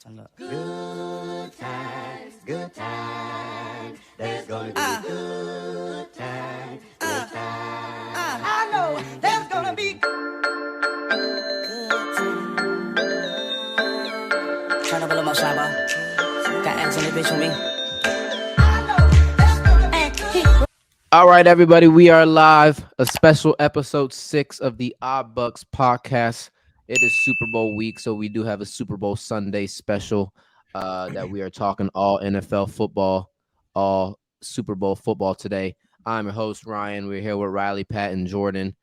Turn up. Good times, good times. There's gonna be good times, good times. I know there's gonna be good times. Turn up a little more, Shabba. Got Allison in the bitch with me. All right, everybody, we are live. A special episode 6 of the Odd Bucks podcast. It is Super Bowl week, so we do have a Super Bowl Sunday special that we are talking all NFL football, all Super Bowl football today. I'm your host, Ryan. We're here with Riley, Pat, and Jordan,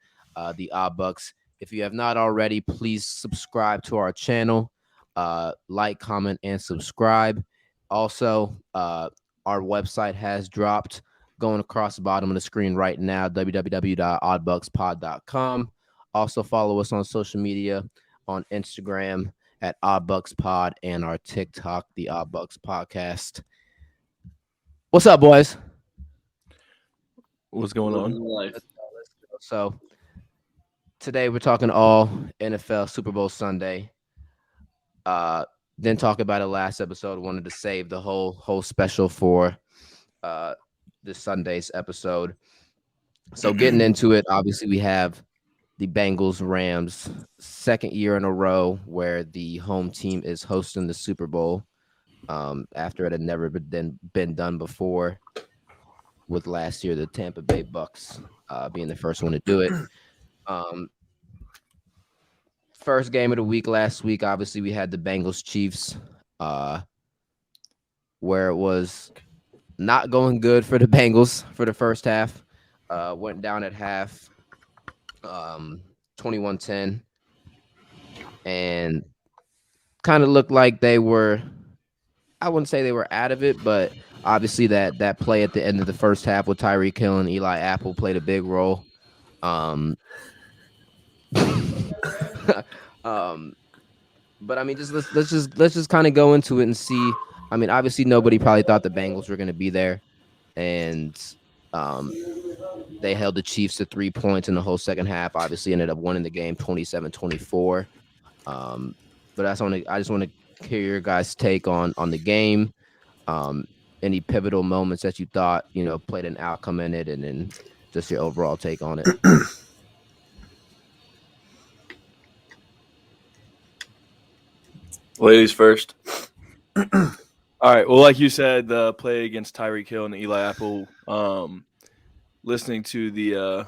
the Odd Bucks. If you have not already, please subscribe to our channel, like, comment, and subscribe. Also, our website has dropped. Going across the bottom of the screen right now, www.oddbuckspod.com. Also follow us on social media on Instagram at oddbuckspod and our TikTok, the Oddbucks Podcast. What's up, boys? What's going on? Let's go. So today we're talking all NFL Super Bowl Sunday. Didn't talk about it last episode. Wanted to save the whole special for this Sunday's episode. So getting into it, obviously we have the Bengals Rams second year in a row where the home team is hosting the Super Bowl after it had never been done before, with last year the Tampa Bay Bucks being the first one to do it. First game of the week last week, obviously we had the Bengals Chiefs where it was not going good for the Bengals for the first half. Went down at half, 21-10, and kind of looked like they were, I wouldn't say they were out of it, but obviously that play at the end of the first half with Tyreek Hill and Eli Apple played a big role. But I mean, let's just kind of go into it and see. I mean, obviously nobody probably thought the Bengals were going to be there, and they held the Chiefs to 3 points in the whole second half. Obviously ended up winning the game 27-24. But I just want to hear your guys' take on the game. Any pivotal moments that you thought, played an outcome in it, and then just your overall take on it. Ladies first. All right. Well, like you said, the play against Tyreek Hill and Eli Apple. Listening to the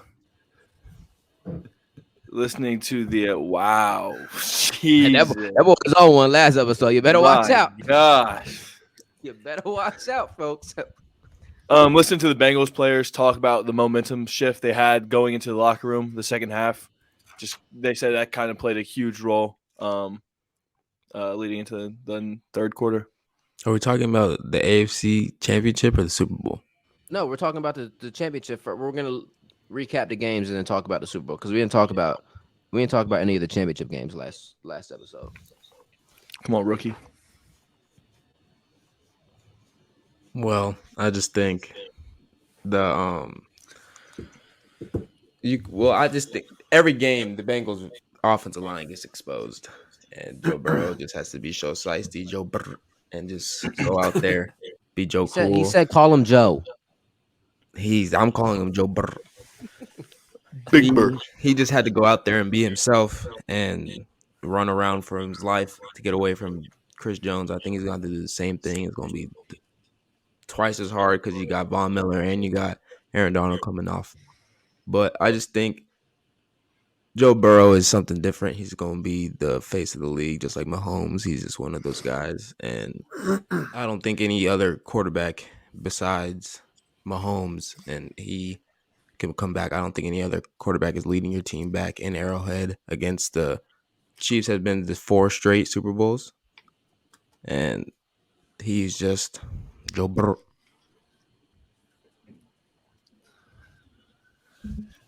wow, That boy was on one last episode. You better watch out. Gosh, You better watch out, folks. Listen to the Bengals players talk about the momentum shift they had going into the locker room the second half. Just they said that kind of played a huge role leading into the third quarter. Are we talking about the AFC Championship or the Super Bowl? No, we're talking about the championship. We're gonna recap the games and then talk about the Super Bowl because we didn't talk about any of the championship games last episode. Come on, rookie. Well, I just think I just think every game the Bengals offensive line gets exposed, and Joe Burrow just has to be show feisty, Joe Burrow, and just go out there, be Joe Cool. He said, "Call him Joe." I'm calling him Joe Burrow. Big Bird. He just had to go out there and be himself and run around for his life to get away from Chris Jones. I think he's going to do the same thing. It's going to be twice as hard because you got Von Miller and you got Aaron Donald coming off. But I just think Joe Burrow is something different. He's going to be the face of the league, just like Mahomes. He's just one of those guys. And I don't think any other quarterback besides Mahomes and he can come back. I don't think any other quarterback is leading your team back in Arrowhead against the Chiefs. Has been to 4 straight Super Bowls, and he's just Joe Burrow.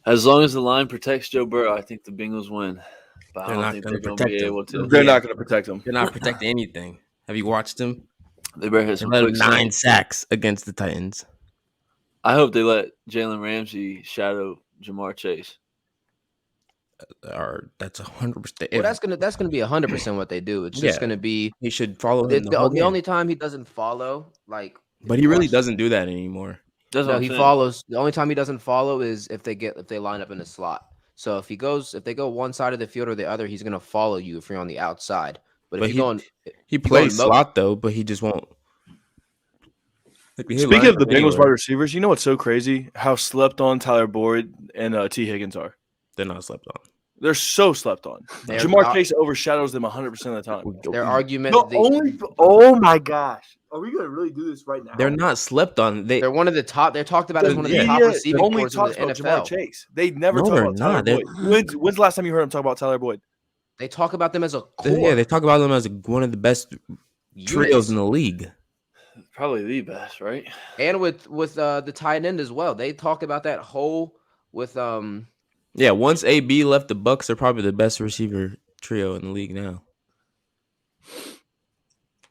As long as the line protects Joe Burrow, I think the Bengals win. But They're I don't not think gonna they're going to be protect him. able to. They're not going to protect him. They're not protecting anything. Have you watched him? They better hit They some let quick 9 sacks. sacks against the Titans. I hope they let Jalen Ramsey shadow Jamar Chase. that's 100%. Well, that's gonna be 100% what they do. It's just Yeah. gonna be He should follow him the whole the game. only time he doesn't follow, like, But he really doesn't do that anymore. That's what No, I'm he saying. follows. The only time he doesn't follow is if they line up in the slot. So if they go one side of the field or the other, he's gonna follow you if you're on the outside. But if But you're going, he if you're going plays slot though, but he just won't. Like, he Speaking lines of the up Bengals anywhere. wide receivers, you know what's so crazy? How slept on Tyler Boyd and T. Higgins are. They're not slept on. They're so slept on. They're Jamar not- Chase overshadows them 100% of the time. their argument, Oh my gosh, are we gonna really do this right now? They're not slept on. they're one of the top. They're talked about as The one of the top media receiving only corps in the talks about NFL. Jamar Chase. They never No, talk they're about Tyler not. They're- Boyd. When's the last time you heard him talk about Tyler Boyd? They talk about them as a core. Yeah, they talk about them as one of the best trios units. in the league. Probably the best, right? And with the tight end as well. They talk about that whole with Yeah, once AB left the Bucks, they're probably the best receiver trio in the league now.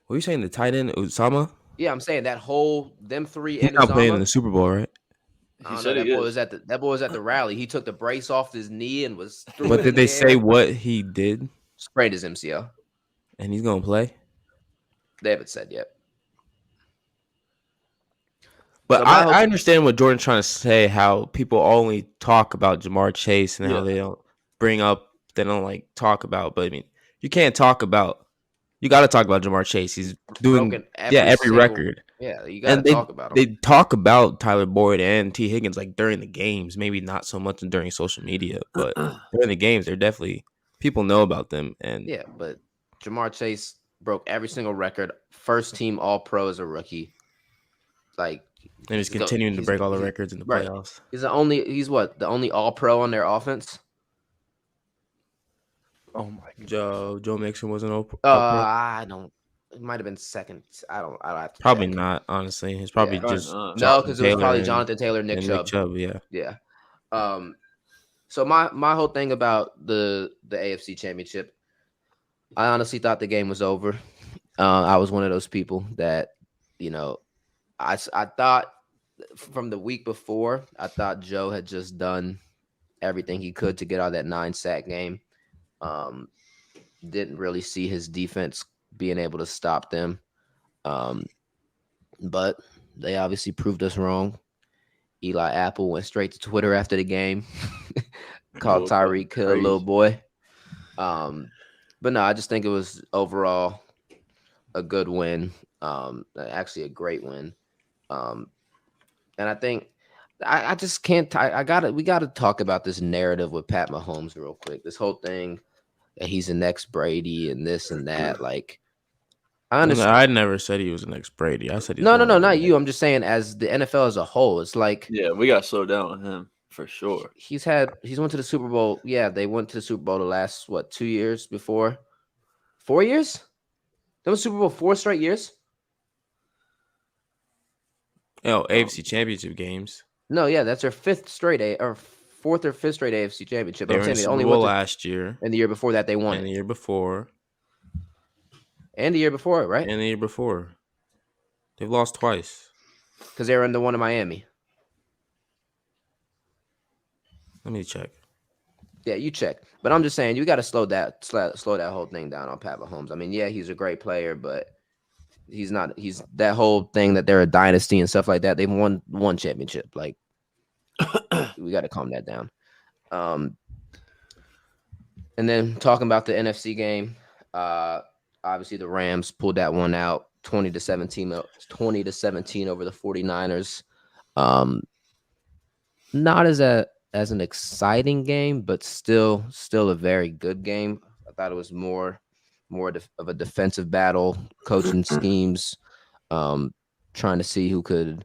What are you saying? The tight end Usama? I'm saying that whole them three He's and not playing in Uzomah. the Super Bowl, right? I He don't said know, he that boy is. was at the rally. He took the brace off his knee and was. threw But it in did they the say air. what he did? Sprained his MCL? And he's gonna play? They haven't said yet. But So my I understand what Jordan's trying to say. How people only talk about Jamar Chase and how they don't they don't like talk about. But I mean, you can't talk about. You got to talk about Jamar Chase. He's doing Broken every single- record. Yeah, you got to And they talk about him. they talk about Tyler Boyd and T Higgins like during the games. Maybe not so much during social media, but during the games, they're definitely people know about them. And Yeah, but Jamar Chase broke every single record. First team All Pro as a rookie. Like, and he's continuing to break all the records in the right. playoffs. He's the only All Pro on their offense. Oh my god. Joe Mixon wasn't open. I don't. It might have been second. I don't have to Probably check. not. Honestly, it's probably Yeah. just Probably not. No, because it was Taylor probably and- Jonathan Taylor, Nick and Chubb. Yeah. Yeah. So my whole thing about the AFC Championship, I honestly thought the game was over. I was one of those people that, I thought from the week before, I thought Joe had just done everything he could to get out of that 9-sack game. Didn't really see his defense being able to stop them. But they obviously proved us wrong. Eli Apple went straight to Twitter after the game, called Tyreek Hill a little boy. But no, I just think it was overall a good win. Actually a great win. And I think I just can't. We got to talk about this narrative with Pat Mahomes real quick. This whole thing that he's the next Brady and this and that. Like, I understand. I never said he was the next Brady. I said No, not you. I'm just saying as the NFL as a whole. It's like Yeah, we got to slow down on him for sure. he's went to the Super Bowl. Yeah, they went to the Super Bowl the last 2 years before. 4 years? That was Super Bowl 4 straight years. Oh, AFC Championship games. No, yeah, that's their 5th straight or 4th or 5th straight AFC Championship. They I'm were saying in the they Super only Bowl went last year, and the year before that they won and the it. year before, And the year before, right? and the year before. They've lost twice. Because they were in the one in Miami. Let me check. Yeah, you check. But I'm just saying you got to slow that whole thing down on Pat Mahomes. I mean, yeah, he's a great player, but he's not. He's that whole thing that they're a dynasty and stuff like that. They've won one championship. Like, we got to calm that down. And then talking about the NFC game, obviously the Rams pulled that one out 20-17 over the 49ers. Not as an exciting game, but still a very good game. I thought it was more of a defensive battle, coaching schemes, trying to see who could,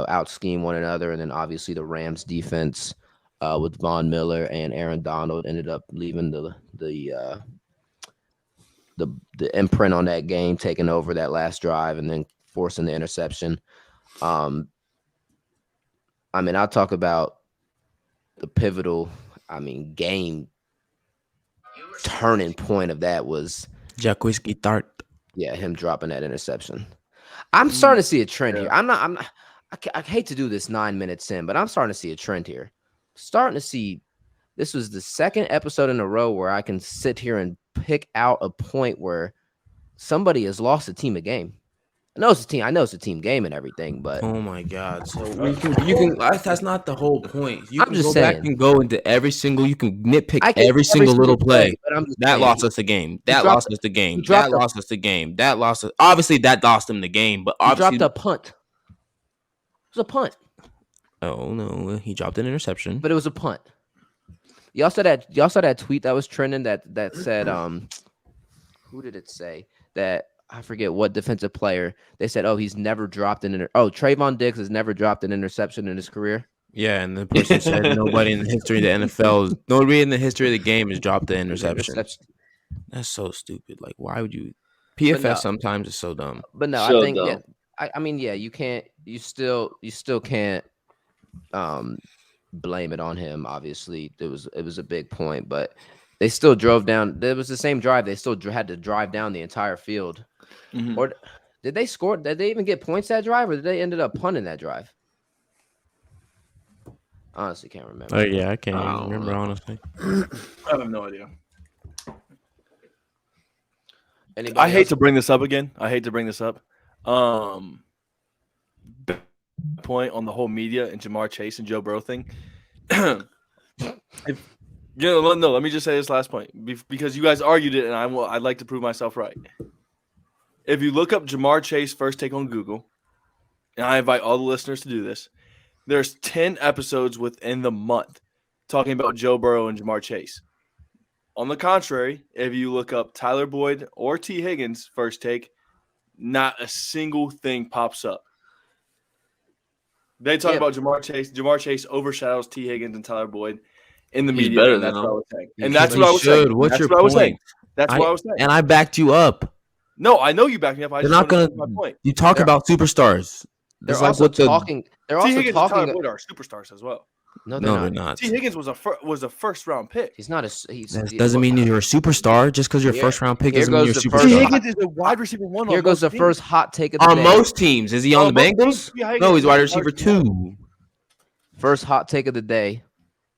out scheme one another. And then obviously the Rams defense with Von Miller and Aaron Donald ended up leaving the imprint on that game, taking over that last drive and then forcing the interception. I mean, I'll talk about the pivotal, game turning point of that was Jacquizky Tart. him dropping that interception. I'm starting to see a trend here. I hate to do this 9 minutes in, but I'm starting to see a trend here. Starting to see This was the second episode in a row where I can sit here and pick out a point where somebody has lost a team a game. I know it's a team game and everything, but Oh my God! So you can. That's not the whole point. You I'm can just go back saying. and go into every single. You can nitpick I can every single little play. but I'm just That saying. lost us the game. That dropped- lost us the game. dropped That a- lost us the game. That lost us. Obviously, that lost them the game. But He obviously, dropped a punt. It was a punt, oh no, he dropped an interception. but it was a punt. Y'all saw that tweet that was trending that said who did it say that? I forget what defensive player. They said, oh, he's never dropped an Trayvon Diggs has never dropped an interception in his career. Yeah, and the person said nobody in the history of the NFL, nobody in the history of the game has dropped the interception. That's so stupid. Like, why would you? PFF sometimes is so dumb. But no, So I think dumb. I mean, yeah, you can't. You still can't blame it on him. Obviously, it was a big point, but they still drove down. It was the same drive. They still had to drive down the entire field. Mhm. Or did they score? Did they even get points that drive, or did they ended up punting that drive? Honestly, can't remember. Oh yeah, I can't I even don't remember know. honestly. I have no idea. Anybody I hate else? to bring this up again. Point on the whole media and Jamar Chase and Joe Burrow thing. Let me just say this last point because you guys argued it, and I'd like to prove myself right. If you look up Jamar Chase first take on Google, and I invite all the listeners to do this, there's 10 episodes within the month talking about Joe Burrow and Jamar Chase. On the contrary, if you look up Tyler Boyd or T. Higgins first take, not a single thing pops up. They talk about Jamar Chase. Jamar Chase overshadows T. Higgins and Tyler Boyd in the He's media. better And that's than what I them. was saying. And that's what I was saying. What's That's your what I was saying. point? That's what I was saying. And I backed you up. No, I know you backed me up. I They're just not want to gonna. prove my point. You talk about superstars. They're It's like also what the- talking. They're T. also Higgins and Tyler talking. Boyd are superstars as well. No, No, they're not. not. T. Higgins was a first round pick. He's not a. That doesn't mean you're a superstar. Just because you're a Here- first round pick here doesn't mean you're a goes the superstar. first T. hot- Higgins is a wide receiver one. Here on goes the most teams. first hot take of the On day. most teams, is he on the most teams, Bengals? T. Higgins No, he's is wide a receiver wide receiver 2. First hot take of the day.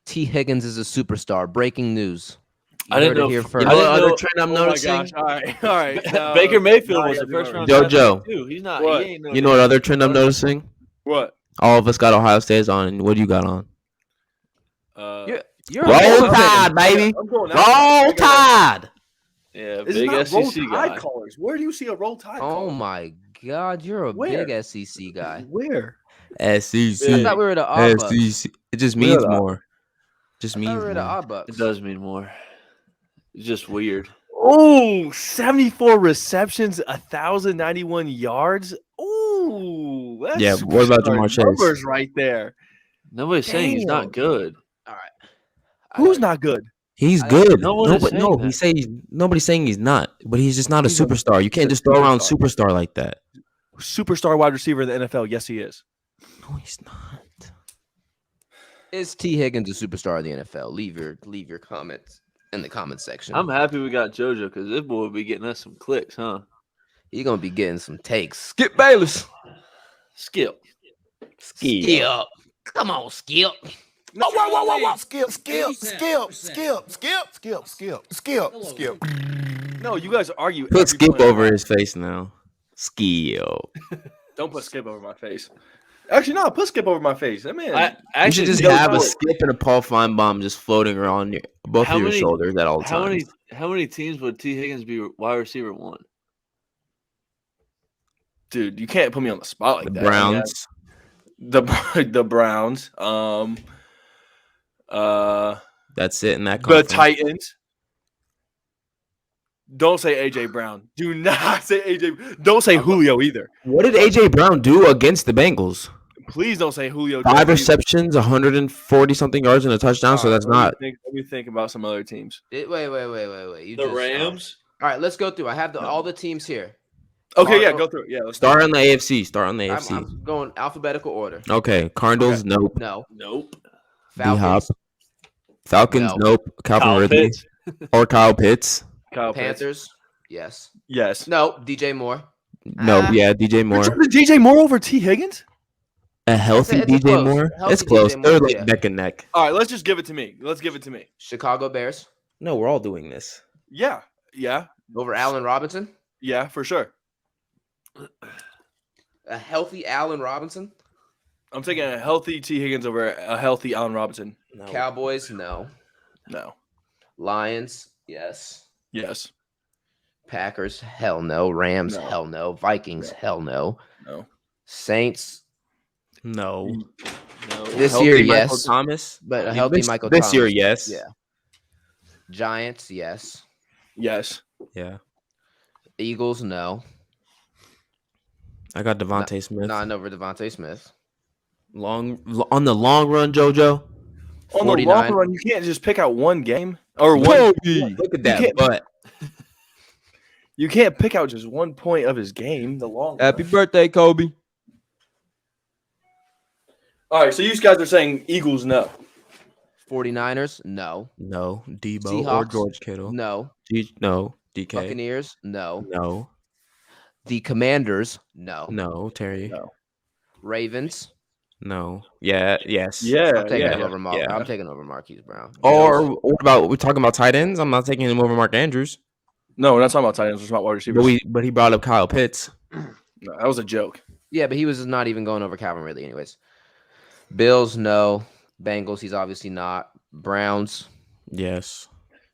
T. Higgins is a superstar. Breaking news. I didn't heard it know. here You first. You know know what what other other trend I'm Oh my noticing? gosh! All right. Baker Mayfield now was you the gotta first do round. it. draft Jojo. pick, too. He's not. What? He ain't no You know what other trend I'm noticing? What? All of us got Ohio State's on, and what do you got on? You're a Roll Bengals fan. Tide, baby. I'm going out. Roll Tide. Yeah, It's big not Roll SEC Tide guy. callers. Where do you see a Roll Tide? Oh caller? my God, you're a Where? big SEC guy. Where? SEC. I thought we were the odd bucks. SEC. It just means the- more. Just I thought means we were the more. odd bucks. It does mean more. It's just weird. Oh, 74 receptions, 1,091 yards. Ooh, that's Yeah, what about Jamar Chase? numbers right there. Nobody's saying he's Damn. not good. All right. Who's not good? He's I- good. no one is saying No, that. nobody's saying he's not, but he's just not a He's a- superstar. You can't he's a just throw around superstar. superstar like that. Superstar wide receiver in the NFL. Yes, he is. No, he's not. Is T. Higgins a superstar of the NFL? Leave your comments in the comment section. I'm happy we got JoJo because this boy will be getting us some clicks, huh? He's gonna be getting some takes. Skip Bayless. Skip. Skip. Come on, Skip. Whoa. Skip. No, you guys argue. Put every Skip point. over his face now. Skill. Don't put Skip over my face. Actually, no, put Skip over my face. That man. I You actually should just Joe, have a Joe, Skip and a Paul Feinbaum just floating around both How of your many- shoulders at all times. How many teams would T Higgins be wide receiver one? Dude, you can't put me on the spot like The that. Browns. The Browns. That's it in that The conference. Titans. Don't say AJ Brown. Do not say AJ. Don't say Julio either. What did AJ Brown do against the Bengals? Please don't say Julio. 5 Jones either. receptions, 140 something yards and a touchdown. So All right, that's not. Let me think about some other teams. Wait. You The just, Rams. all right, let's go through. I have all the teams here. Okay, yeah, Cardinal- go through it. Yeah, let's Start on the AFC. Start on the I'm, AFC. I'm going alphabetical order. Okay, Cardinals, nope. No. Nope. D-Hop. Falcons. Falcons, No. nope. Calvin Kyle Ridley Pitts. or Kyle Pitts. Kyle Pitts. Panthers. Yes. Yes. No. DJ Moore. No, Ah. yeah, DJ You're Moore. choosing DJ Moore over T Higgins? A healthy It's a DJ close. Moore? Healthy It's close. DJ They're Moore, like yeah. neck and neck. All right, let's just give it to me. Let's give it to me. Chicago Bears No, we're all doing this. Yeah, over Allen Robinson. yeah, for sure. A healthy Allen Robinson. I'm taking a healthy T. Higgins over a healthy Allen Robinson. No. Cowboys, no. No. Lions, yes. Yes. Packers, hell no. Rams, No. hell no. Vikings, hell no. No. Saints, No. this Healthy year, Michael yes. Thomas. But a healthy this, Michael this Thomas. year, yes. Yeah. Giants, yes. Yes. Yeah. Eagles, no. I got Devontae Smith. Not over Devontae Smith. On the long run, JoJo. On the 49. long run, you can't just pick out one game or one. Look at that can't- butt. You can't pick out just one point of his game. The long. Happy run. birthday, Kobe. All right, so you guys are saying Eagles, no. 49ers, no. No. Debo or Seahawks, George Kittle. No. No. DK. Buccaneers, no. No. The Commanders, no. No. Terry. No. Ravens, No. Yeah. Yes. Yeah, I'm taking him yeah. over yeah. I'm taking over Marquise Brown. Or what about we're talking about tight ends? I'm not taking him over Mark Andrews. No, we're not talking about tight ends. We're talking about wide receivers. But he brought up Kyle Pitts. No, that was a joke. Yeah, but he was not even going over Calvin Ridley anyways. Bills, no. Bengals, he's obviously not. Browns, Yes.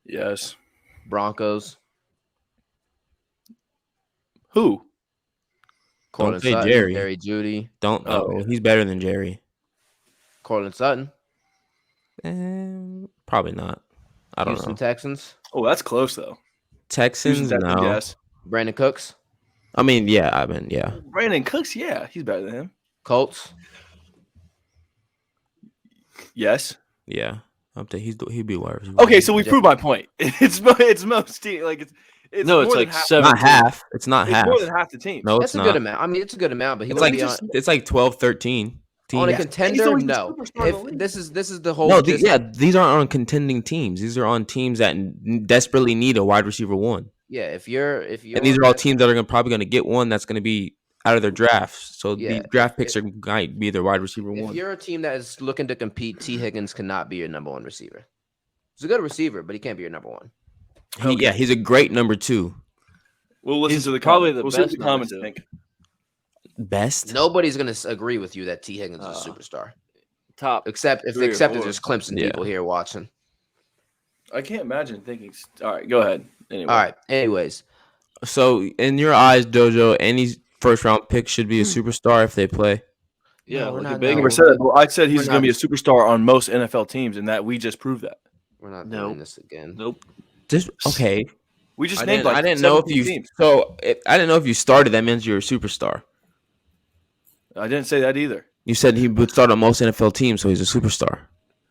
Yes. Broncos, Who? Cortland say Sutton, Jerry. Jerry Judy, Don't. Oh, Oh, yeah. he's better than Jerry. Cortland Sutton, Probably not. I don't Houston know. Texans, Oh, that's close though. Texans, Houston Texans, no. Yes. Brandon Cooks, I mean, yeah. Brandon Cooks, yeah, he's better than him. Colts, Yes. Yeah. He'd be wide receiver. Okay, so we proved my point. It's most team, like it's No, it's more like than half. seven. not half. It's not It's half. more than half the team. No, that's it's a not. good amount. I mean, it's a good amount, but he It's won't like be on, it's like 12, 13 on a teams. contender. always the No, superstar of the if league. this is the whole. No, just- these aren't on contending teams. These are on teams that desperately need a wide receiver one. yeah. If you're, And these are all teams that are probably going to get one that's going to be out of their drafts. So Yeah. the draft picks are going to be their wide receiver If one. you're a team that is looking to compete, T. Higgins cannot be your number one receiver. He's a good receiver, but he can't be your number one. Yeah, he's a great number two. We'll listen He's to the probably comments. the We'll see what best the comments number two. think. Best? Nobody's going to agree with you that T. Higgins is a superstar, Top. except if 3 or there's 4. just Clemson Yeah. people here watching. I can't imagine thinking. All right, go ahead. Anyway. All right. Anyways, So in your eyes, Dojo, any first round pick should be a superstar if they play. Yeah, No, we're look not- at no. Baker. Never said that. Well, I said he's We're going to be a not- superstar on most NFL teams, and that we just proved that. we're not Nope. doing this again. Nope. Just okay. We just I named didn't, like I didn't know if 17 you. teams. I didn't know if you started. That means you're a superstar. I didn't say that either. You said he would start on most NFL teams, so he's a superstar.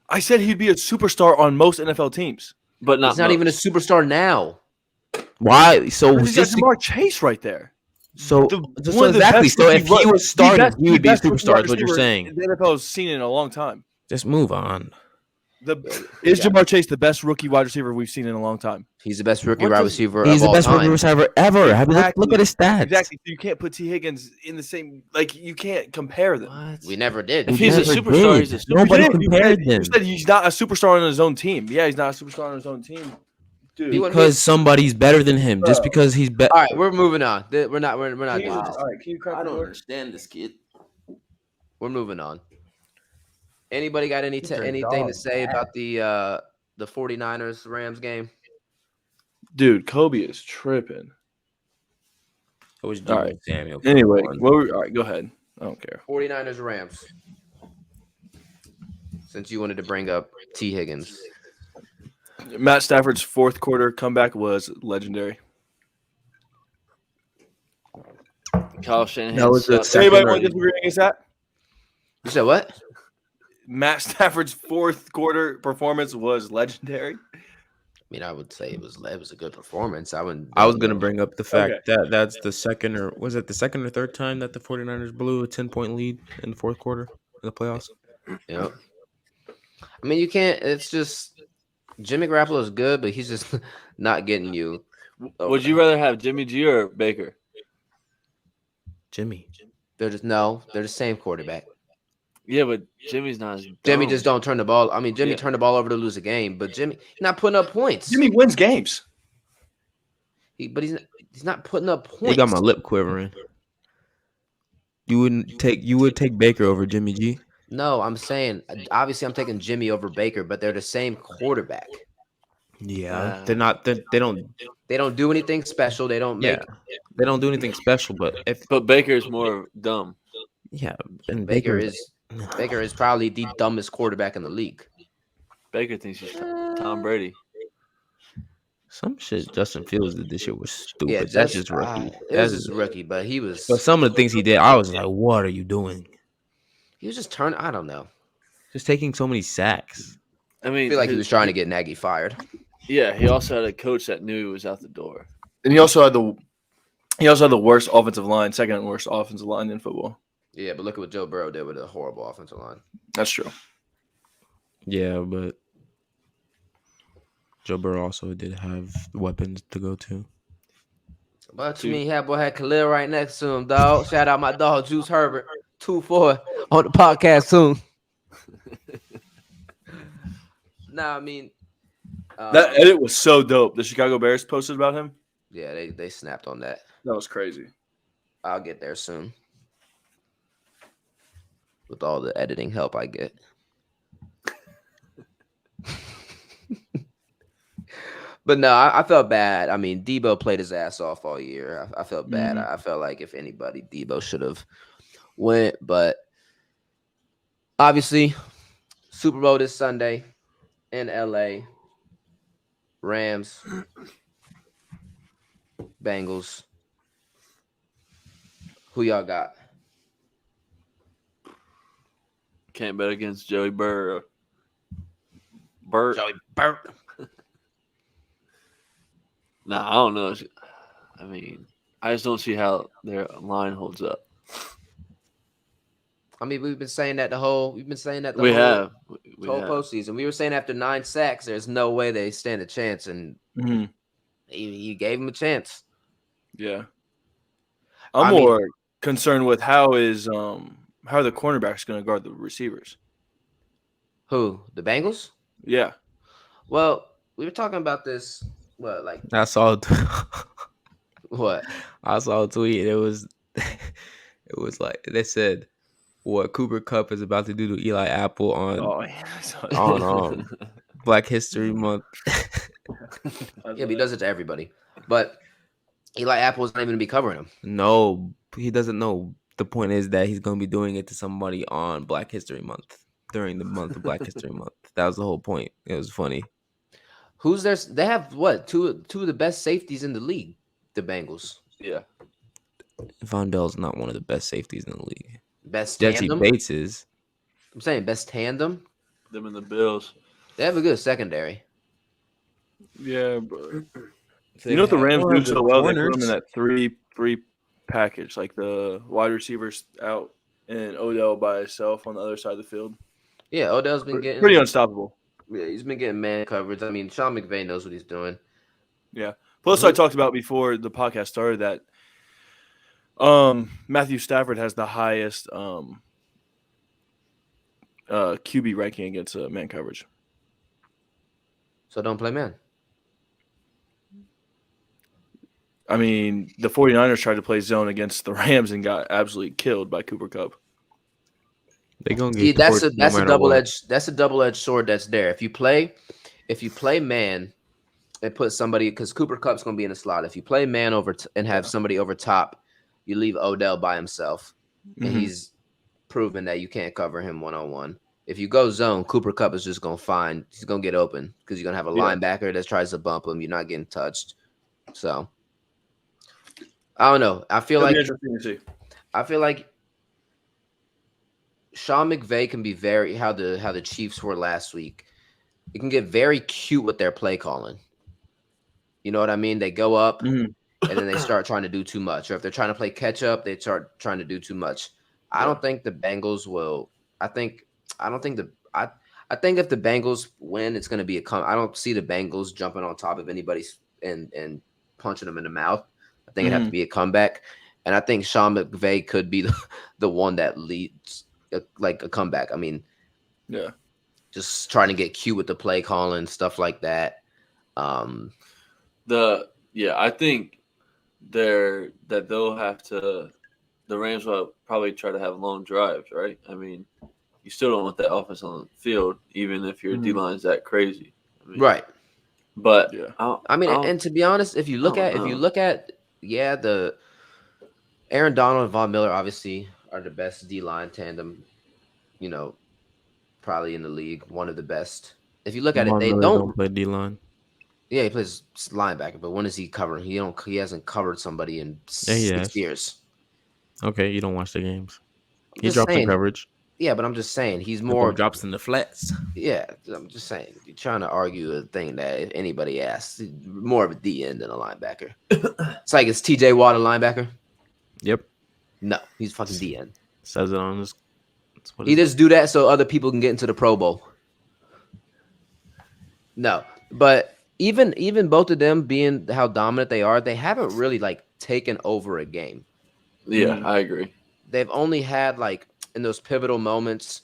I said he'd be a superstar on most NFL teams. But not He's not even a most. superstar now. Why? So He's got just Jamar Chase right there. so The- so one of the exactly. best So if rookie he ru- was starting, the best- he would be a the best superstar. wide Is what you're receiver saying. The NFL has seen in a long time. Just move on. Is Yeah. Jamar Chase the best rookie wide receiver we've seen in a long time? He's the best rookie What wide does- receiver He's of the all best time. rookie receiver ever. Have you look at his stats. Exactly. So you can't put T. Higgins in the same. Like you can't compare them. We never did. If he's a never superstar, did. he's a superstar. Nobody You compared said- them You said he's not a superstar on his own team. Yeah, he's not a superstar on his own team. Dude, He wouldn't because somebody's better than him. Just because he's better. All right, we're moving on. We're not doing this. all right, can you crack the door? understand this kid. We're moving on. Anybody got anything to say about the 49ers Rams game? Dude, Kobe is tripping. It was All right. Samuel. Anyway, all right, go ahead. I don't care. 49ers Rams. Since you wanted to bring up T. Higgins. Matt Stafford's fourth quarter comeback was legendary. Kyle Shanahan. That was the sucks. second Anybody or- want to disagree against that? You said what? Matt Stafford's fourth quarter performance was legendary. I mean, I would say it was a good performance. I wouldn't. I was going to bring up the fact that that's the second or was it the second or third time that the 49ers blew a 10-point lead in the fourth quarter in the playoffs? Yep. I mean, you can't. It's just Jimmy Garoppolo is good, but he's just not getting you. Would you rather have Jimmy G or Baker? Jimmy. They're the same quarterback. Yeah, but Jimmy's not as Jimmy dumb. just don't turn the ball. I mean, Jimmy Yeah. turned the ball over to lose a game, but Jimmy not putting up points. Jimmy wins games. But he's not putting up points. They got my lip quivering. You would take Baker over Jimmy G? No, I'm saying obviously I'm taking Jimmy over Baker, but they're the same quarterback. Yeah, they're not. They don't. They don't do anything special. They don't make. They don't do anything special. But Baker's more dumb. and Baker is probably the dumbest quarterback in the league. Baker thinks he's Tom Brady. Some shit Justin Fields did this year was stupid. Yeah, That's just rookie. It was just rookie, but he was. But some of the things he did, I was like, "What are you doing?" He was just turning. I don't know. Just taking so many sacks. I mean, I feel like he was trying to get Nagy fired. Yeah, he also had a coach that knew he was out the door. And he also had the worst offensive line, second worst offensive line in football. Yeah, but look at what Joe Burrow did with a horrible offensive line. That's true. Yeah, but Joe Burrow also did have weapons to go to. But to me, boy had Khalil right next to him, dog. Shout out my dog, Juice Herbert, 2-4 on the podcast soon. Nah, I mean, That edit was so dope. The Chicago Bears posted about him. yeah, they snapped on that. That was crazy. I'll get there soon with all the editing help I get. But no, I felt bad. I mean, Debo played his ass off all year. I felt bad. I felt like if anybody, Debo should have went. But obviously, Super Bowl this Sunday in LA. Rams, Bengals. Who y'all got? Can't bet against Joey Burrow. Burt. Joey Burt. Nah, I don't know. I mean, I just don't see how their line holds up. I mean, we've been saying that the whole postseason. We were saying after 9 sacks, there's no way they stand a chance, and he gave him a chance. Yeah, I'm more concerned with how are the cornerbacks going to guard the receivers? Who? The Bengals? Yeah. Well, we were talking about this. What, like I saw what? I saw a tweet. It was like they said what Cooper Kupp is about to do to Eli Apple on Black History Month. Yeah, but he does it to everybody. But Eli Apple is not even going to be covering him. No, he doesn't know. The point is that he's going to be doing it to somebody on Black History Month during the month of Black History Month. That was the whole point. It was funny. Who's there? They have what? Two of the best safeties in the league. The Bengals. Yeah. Von Bell's not one of the best safeties in the league. Best Jesse tandem. Bates is. I'm saying best tandem. Them and the Bills. They have a good secondary. Yeah, but you know what the Rams do so well? They put them in that three package, like the wide receivers out and Odell by himself on the other side of the field. Yeah, Odell's been getting pretty unstoppable. Yeah, he's been getting man coverage. I mean, Sean McVay knows what he's doing. Yeah. Plus, I talked about before the podcast started that Matthew Stafford has the highest QB ranking against man coverage. So don't play man. I mean, the 49ers tried to play zone against the Rams and got absolutely killed by Cooper Kupp. They're gonna get that's a double-edged sword that's there. If you play man and put somebody, because Cooper Kupp's gonna be in the slot. If you play man over and have somebody over top, you leave Odell by himself, and he's proven that you can't cover him one-on-one. If you go zone, Cooper Kupp is just he's gonna get open because you're gonna have a linebacker that tries to bump him. You're not getting touched, so I don't know. I feel like Sean McVay can be how the Chiefs were last week. It can get very cute with their play calling. You know what I mean? They go up and then they start trying to do too much. Or if they're trying to play catch up, they start trying to do too much. I don't think the Bengals will. I think if the Bengals win, it's going to be I don't see the Bengals jumping on top of anybody and punching them in the mouth. I think it'd have to be a comeback. And I think Sean McVay could be the one that leads a comeback. I mean, Yeah. just trying to get cute with the play calling, stuff like that. I think they'll have to. The Rams will probably try to have long drives, right? I mean, you still don't want that offense on the field, even if your D line's that crazy. I mean, Right. But Yeah. I mean, and to be honest, if you look at the Aaron Donald and Von Miller obviously are the best D line tandem, probably in the league, one of the best. If you look at it, Von they Miller don't. don't play D line. Yeah, he plays linebacker, but when is he covering? He hasn't covered somebody in Yeah, he 6 has. years. Okay, you don't watch the games. I'm He just drops in saying. coverage. Yeah, but I'm just saying he's The more. boy drops in the flats. Yeah, I'm just saying. You're trying to argue a thing that if anybody asks, he's more of a D end than a linebacker. It's like, is TJ Watt a linebacker? Yep, No, he's fucking D end. says it on his. He just do that so other people can get into the Pro Bowl. No, but even both of them being how dominant they are, they haven't really like taken over a game. Yeah, I agree. They've only had like in those pivotal moments,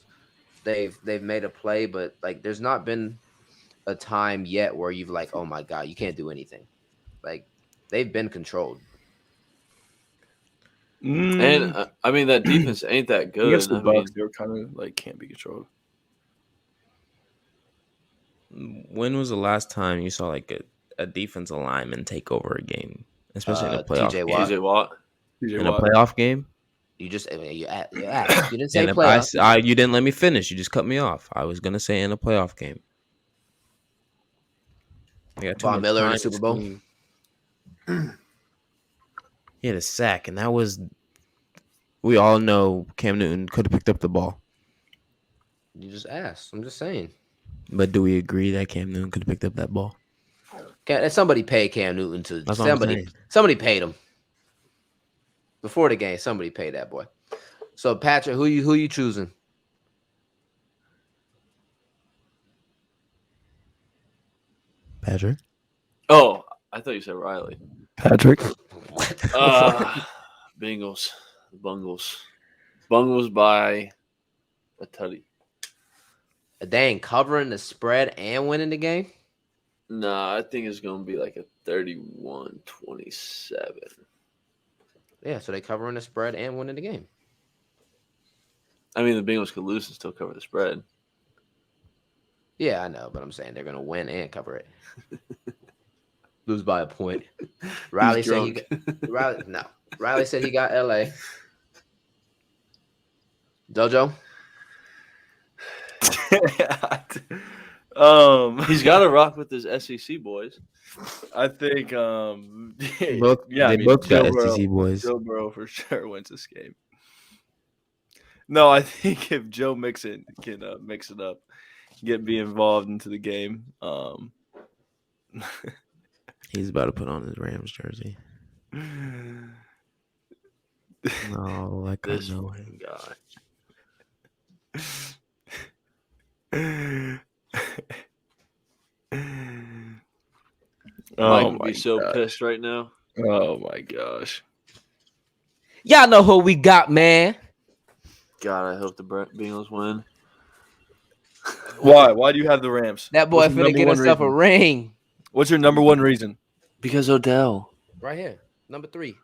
they've made a play, but like there's not been a time yet where you've like, oh my god, you can't do anything. Like they've been controlled. And I mean that defense ain't that good. Against the I mean, Bucs, they were kind of like can't be controlled. When was the last time you saw like a defensive lineman take over a game, especially in a playoff TJ game? Watt. TJ Watt. In a playoff game? You just you asked. You didn't say And playoff. you didn't let me finish. You just cut me off. I was gonna say in a playoff game. Von Miller in the Super Bowl. He had a sack, and that was. We all know Cam Newton could have picked up the ball. You just asked. I'm just saying. But do we agree that Cam Newton could have picked up that ball? Somebody paid Cam Newton to That's what I'm saying. Somebody paid him before the game. Somebody paid that boy. So Patrick, who you choosing? Patrick? Oh, I thought you said Riley. Patrick. Bengals. The Bungles. Bungles by a tutty. They ain't covering the spread and winning the game? Nah, I think it's going to be like a 31-27. Yeah, so they covering the spread and winning the game. I mean, the Bengals could lose and still cover the spread. Yeah, I know, but I'm saying they're going to win and cover it. Lose by a point. Riley said Riley said he got LA. Dojo? He's got to rock with his SEC boys. I think They both got SEC boys. Joe Burrow for sure wins this game. No, I think if Joe Mixon can mix it up, be involved into the game. He's about to put on his Rams jersey. No, like I know him. Mike would be so pissed right now. Oh my gosh. Y'all know who we got, man. God, I hope the Bengals win. Why? Why do you have the Rams? That boy finna get himself a ring. What's your number one reason? Because Odell. Right here. Number 3.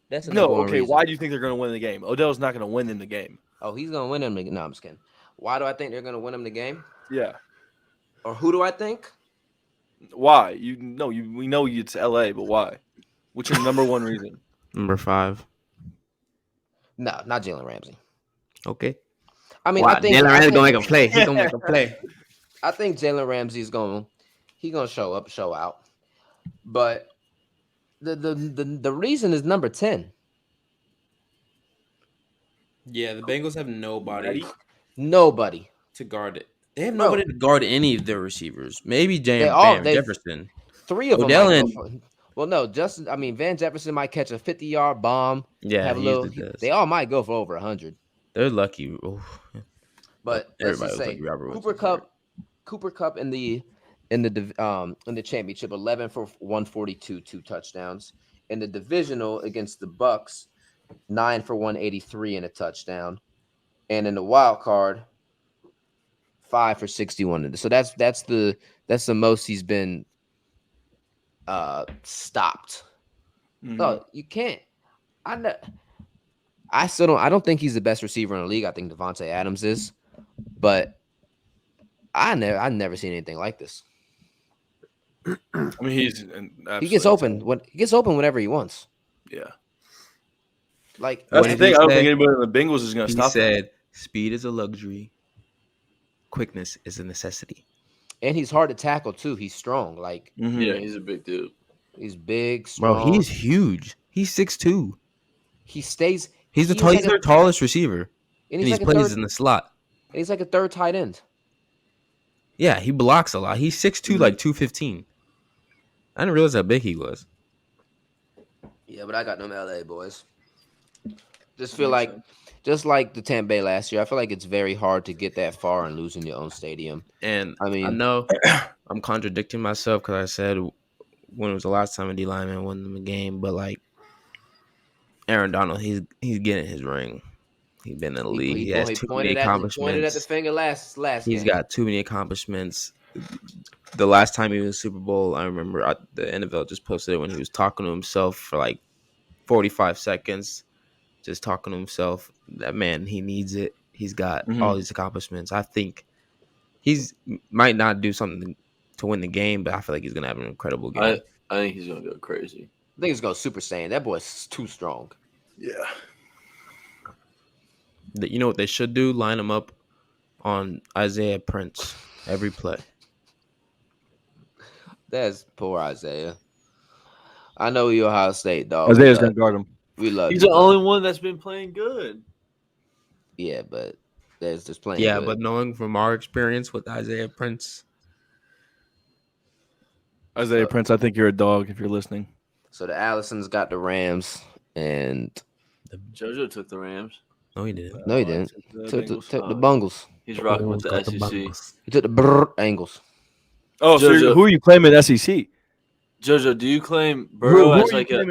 That's a No, number one okay. reason. Why do you think they're going to win the game? Odell's not going to win in the game. Oh, he's going to win him. No, I'm just kidding. Why do I think they're going to win him the game? Yeah. Or who do I think? Why? We know it's LA, but why? What's your number one reason? Number 5. No, not Jalen Ramsey. Okay. I mean, Wow, I think Jalen Ramsey gonna make a play. He's gonna make a play. I think Jalen Ramsey's gonna show up, show out. But the reason is number 10. Yeah, the Bengals have nobody Nobody to guard it. They have nobody to guard any of their receivers. Maybe Van Jefferson. 3 of Odell them. Well, no, Van Jefferson might catch a 50-yard bomb. Yeah, they all might go for over 100. They're lucky. Oof. But let's just say Cooper Kupp in the championship, 11 for 142, 2 touchdowns. In the divisional against the Bucs, 9 for 183 and a touchdown. and in the wild card, 5 for 61. So that's the most he's been stopped. No, you can't. I still don't. I don't think he's the best receiver in the league. I think Devontae Adams is, but I've never seen anything like this. I mean, he gets open whenever he wants. Yeah, like that's the thing. I don't think anybody in the Bengals is going to stop. He said, "Speed is a luxury, quickness is a necessity." And he's hard to tackle too. He's strong. Like yeah, he's a big dude. He's big, strong. Bro, he's huge. He's 6'2". He stays. He's their tallest receiver, and he plays in the slot. And he's like a third tight end. Yeah, he blocks a lot. He's 6'2", like 215. I didn't realize how big he was. Yeah, but I got them LA boys. Just feel like, just like the Tampa Bay last year, I feel like it's very hard to get that far and lose in your own stadium. And I mean, I know I'm contradicting myself because I said when it was the last time a D lineman won them a game, but like Aaron Donald, he's getting his ring. He's been in the league. He has too many accomplishments. He pointed at the finger last He's game. got too many accomplishments. The last time he was in the Super Bowl, I remember the NFL just posted it when he was talking to himself for like 45 seconds, just talking to himself. That man, he needs it. He's got all these accomplishments. I think he's might not do something to win the game, but I feel like he's gonna have an incredible game. I think he's gonna go crazy. I think he's going Super Saiyan. That boy's too strong. Yeah. You know what they should do? Line him up on Isaiah Prince every play. That's poor Isaiah. I know you're Ohio State, dog. Isaiah's gonna guard him. We love. He's the only one that's been playing good. Yeah, but there's just playing. Yeah, good. but knowing from our experience with Isaiah Prince, Prince, I think you're a dog if you're listening. So the Allisons got the Rams, and JoJo took the Rams. no, he didn't. No, he didn't. Took the Bengals. He's rocking with the SEC. He took the Angles. Oh, so who are you claiming SEC? JoJo, do you claim Burrow as like a?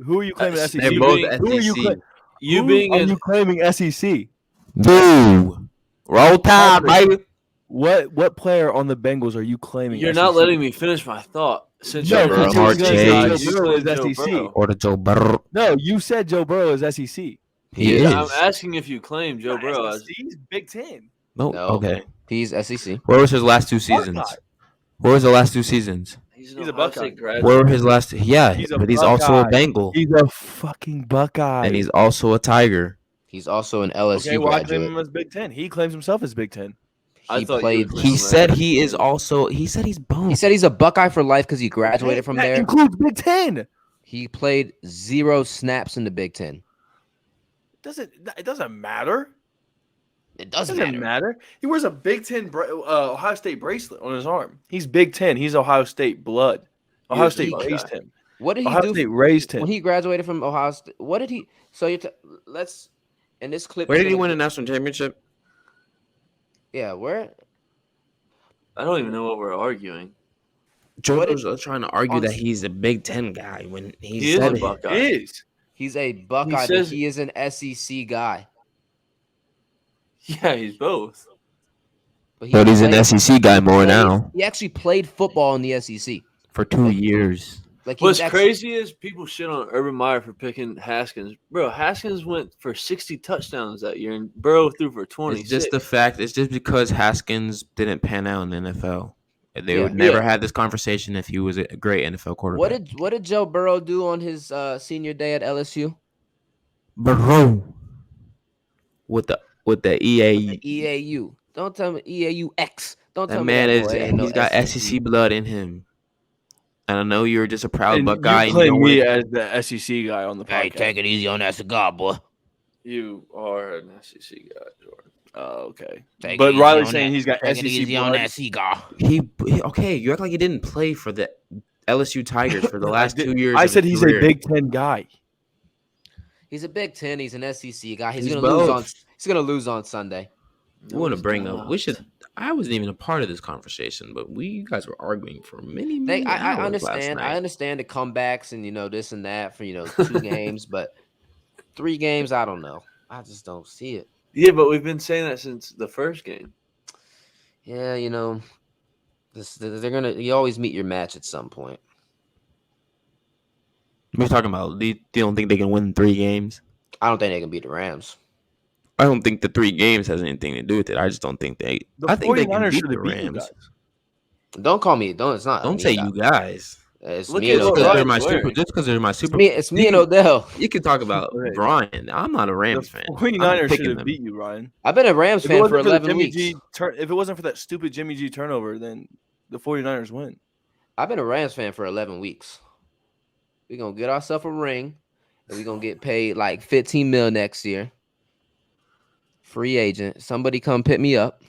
Who are you claiming SEC? They're both SEC. Who are you claiming SEC? Dude, roll tide, baby. What player on the Bengals are you claiming? You're SEC? not letting me finish my thought. Since No, you're Joe Burrow is Joe SEC. Burrow. Or the Joe Burrow. No, you said Joe Burrow is SEC. He is. I'm asking if you claim Joe Burrow as. He's Big Ten. No, okay. He's SEC. Where was his last 2 seasons? Where was the last 2 seasons? He's a Buckeye. graduate. Where were his last? Yeah, but he's also a Buckeye. Bengal. He's a fucking Buckeye. And he's also a Tiger. He's also an LSU okay, well, I claim graduate. him as Big Ten. He claims himself as Big Ten. He played. He said he is also. He said he's both. He said he's a Buckeye for life because he graduated from that there. Includes Big Ten. He played 0 snaps in the Big Ten. It doesn't matter. It doesn't matter. He wears a Big Ten Ohio State bracelet on his arm. He's Big Ten. He's Ohio State blood. Ohio State raised him. What did he Ohio do? State raised him When he graduated from Ohio State, what did he? So let's in this clip. Where did he win a national championship? Yeah, where? I don't even know what we're arguing. Joe's trying to argue that he's a Big Ten guy when He is a Buckeye. He is. He's a Buckeye, but he is an SEC guy. Yeah, he's both. But he's an SEC guy more now. He actually played football in the SEC For 2 years. Like What's crazy is people shit on Urban Meyer for picking Haskins. Bro, Haskins went for 60 touchdowns that year, and Burrow threw for 20. It's just the fact. It's just because Haskins didn't pan out in the NFL. They would never had this conversation if he was a great NFL quarterback. What did Joe Burrow do on his senior day at LSU? Burrow with the EAU. EAU. Don't tell me EAUX. Don't tell That me man he's got SEC blood in him. And I know you're just a proud Buckeye. You claim me as the SEC guy on the podcast. Hey, take it easy on that cigar, boy. You are an SEC guy, Jordan. Oh, okay. But Riley's saying he's got take SEC it easy blood. on that cigar. Okay, you act like he didn't play for the LSU Tigers for the last 2 years. I said he's a Big Ten guy. He's a Big Ten. He's an SEC guy. He's He's gonna lose both. He's gonna lose on Sunday. We want to bring up. I wasn't even a part of this conversation, but you guys were arguing for many I hours understand. last night. I understand the comebacks and this and that for 2 games, but 3 games, I don't know. I just don't see it. Yeah, but we've been saying that since the first game. Yeah, they're gonna. You always meet your match at some point. We're talking about. Do you don't think they can win 3 games? I don't think they can beat the Rams. I don't think the 3 games has anything to do with it. I just don't think they. I think they can 49ers beat should the have beat you Rams. guys. Don't call me. Don't. It's not. Don't me. say you guys. It's Look me at and what Just because Odell. they're Ryan's my super. wearing. Just because they're my super. It's me and Odell. You can talk about Okay. Brian. I'm not a Rams The fan. 49ers I'm should picking have them. beat you, Ryan. I've been a Rams If it fan wasn't for for the 11 Jimmy weeks. G if it wasn't for that stupid Jimmy G turnover, then the 49ers win. I've been a Rams fan for 11 weeks. We're gonna get ourselves a ring, and we're gonna get paid like 15 mil next year. Free agent. Somebody come pick me up.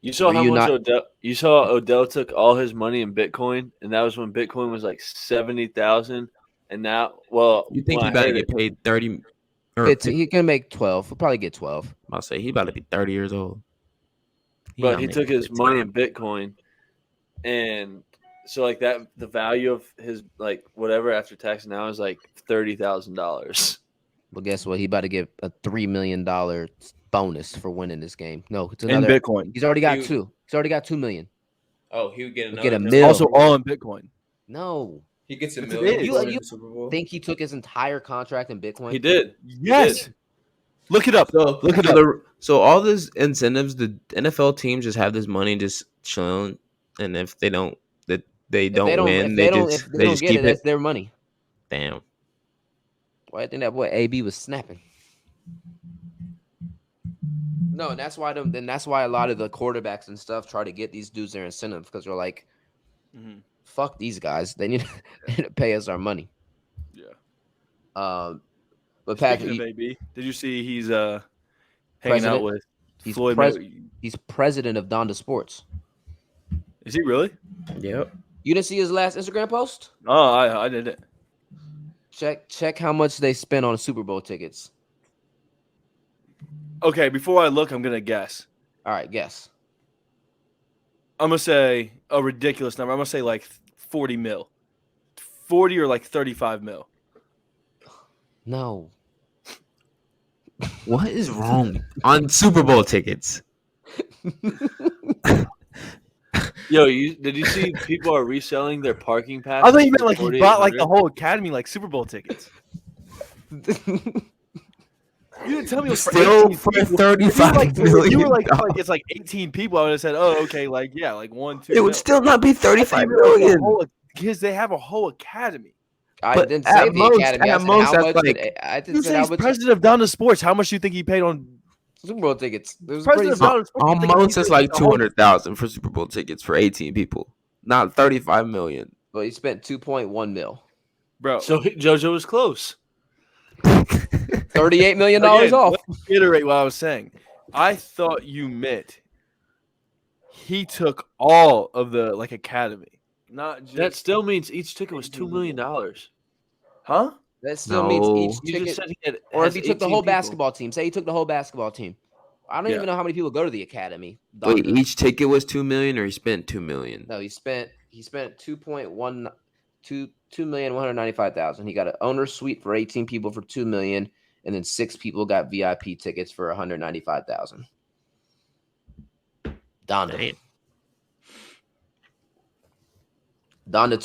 You saw how much Reunite- Odell took all his money in Bitcoin, and that was when Bitcoin was like 70,000. And now, You think when he I about to heard get it, paid 30? Or 15. He can make 12. We'll probably get 12. I'll say he about to be 30 years old. but not he making took his 15. money in Bitcoin, and so like that, the value of his like whatever after tax now is like $30,000. But guess what? He about to get a $3 million bonus for winning this game. No, it's In another. Bitcoin. He's already got He- 2. He's already got 2 million. Oh, he would get He'll another. get a mil. Also all in Bitcoin. No. He gets a Yes, million. it is. for winning You- the Super Bowl. Think he took his entire contract in Bitcoin? He did. Yes. Look it up. So Look it so up. So all these incentives, the NFL teams just have this money just chilling, and if they don't, that they If don't win, if they don't, just if they don't just get keep it, that's their money. Damn. Why I think that boy AB was snapping? No, and that's why that's why a lot of the quarterbacks and stuff try to get these dudes their incentive because they're like, Mhm. fuck these guys. They need to pay us our money. Yeah. But Speaking Patrick, of AB, did you see he's hanging President? out with He's Floyd? he's president of Donda Sports. Is he really? Yep. You didn't see his last Instagram post? Oh, I did it. Check how much they spent on Super Bowl tickets. Okay, before I look, I'm gonna guess. All right, guess. I'm gonna say a ridiculous number. I'm gonna say like 40 mil, 40 or like 35 mil. No. What is wrong on Super Bowl tickets? Yo, did you see people are reselling their parking I passes? thought you meant for like he bought like the $4,800? whole academy like Super Bowl tickets. You didn't tell me it was for Still 18 for people. $35 million. You were like it's like 18 people. I would have said, oh, okay, like yeah, like 1, 2. It would still not be 35 million. Because they have a whole academy. I But didn't at say the most- academy. I at said most, how that's much like- I You didn't say say how he's much president of Donda Sports. How much do you think he paid on Super Bowl tickets. It was president pretty of Donda Sports? You think Almost he it's paid like the whole- 200,000 for Super Bowl tickets for 18 people, not 35 million. but he spent 2.1 mil. Bro. So JoJo was close. $38 million Again, off. let me reiterate what I was saying. I thought you meant he took all of the like academy, not just That still means each ticket was $2 million. huh? That still No. means each You just ticket. said he had, Or if has he took the 18 whole people. basketball team. Say he took the whole basketball team. I don't Yeah. even know how many people go to the academy. Wait, Donda. each ticket was 2 million, or he spent 2 million? No, he spent 2,195,000. He got an owner suite for 18 people for 2 million, and then 6 people got VIP tickets for 195,000. Donda. Damn. Donda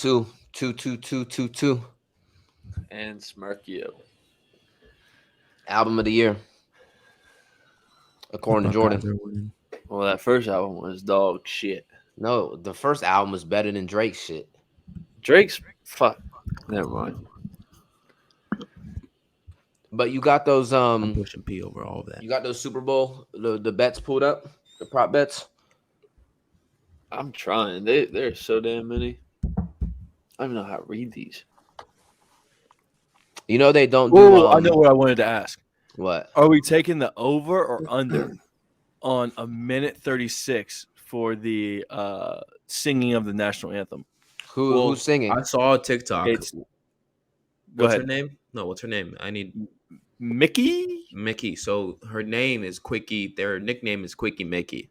2. And Smirkio. Album of the year. According to Jordan. Well, that first album was dog shit. No, the first album was better than Drake's shit. Drake's fuck. Never mind. But you got those I'm pushing P over all of that. you got those Super Bowl the bets pulled up, the prop bets. I'm trying. There's so damn many. I don't even know how to read these. You know they don't do. Oh, I know what I wanted to ask. What? Are we taking the over or under on a minute 36 for the singing of the national anthem? Who's singing? I saw a TikTok. It's go What's her ahead. name? No, what's her name? I need Mickey? Mickey. So her name is Quickie. Their nickname is Quickie Mickey.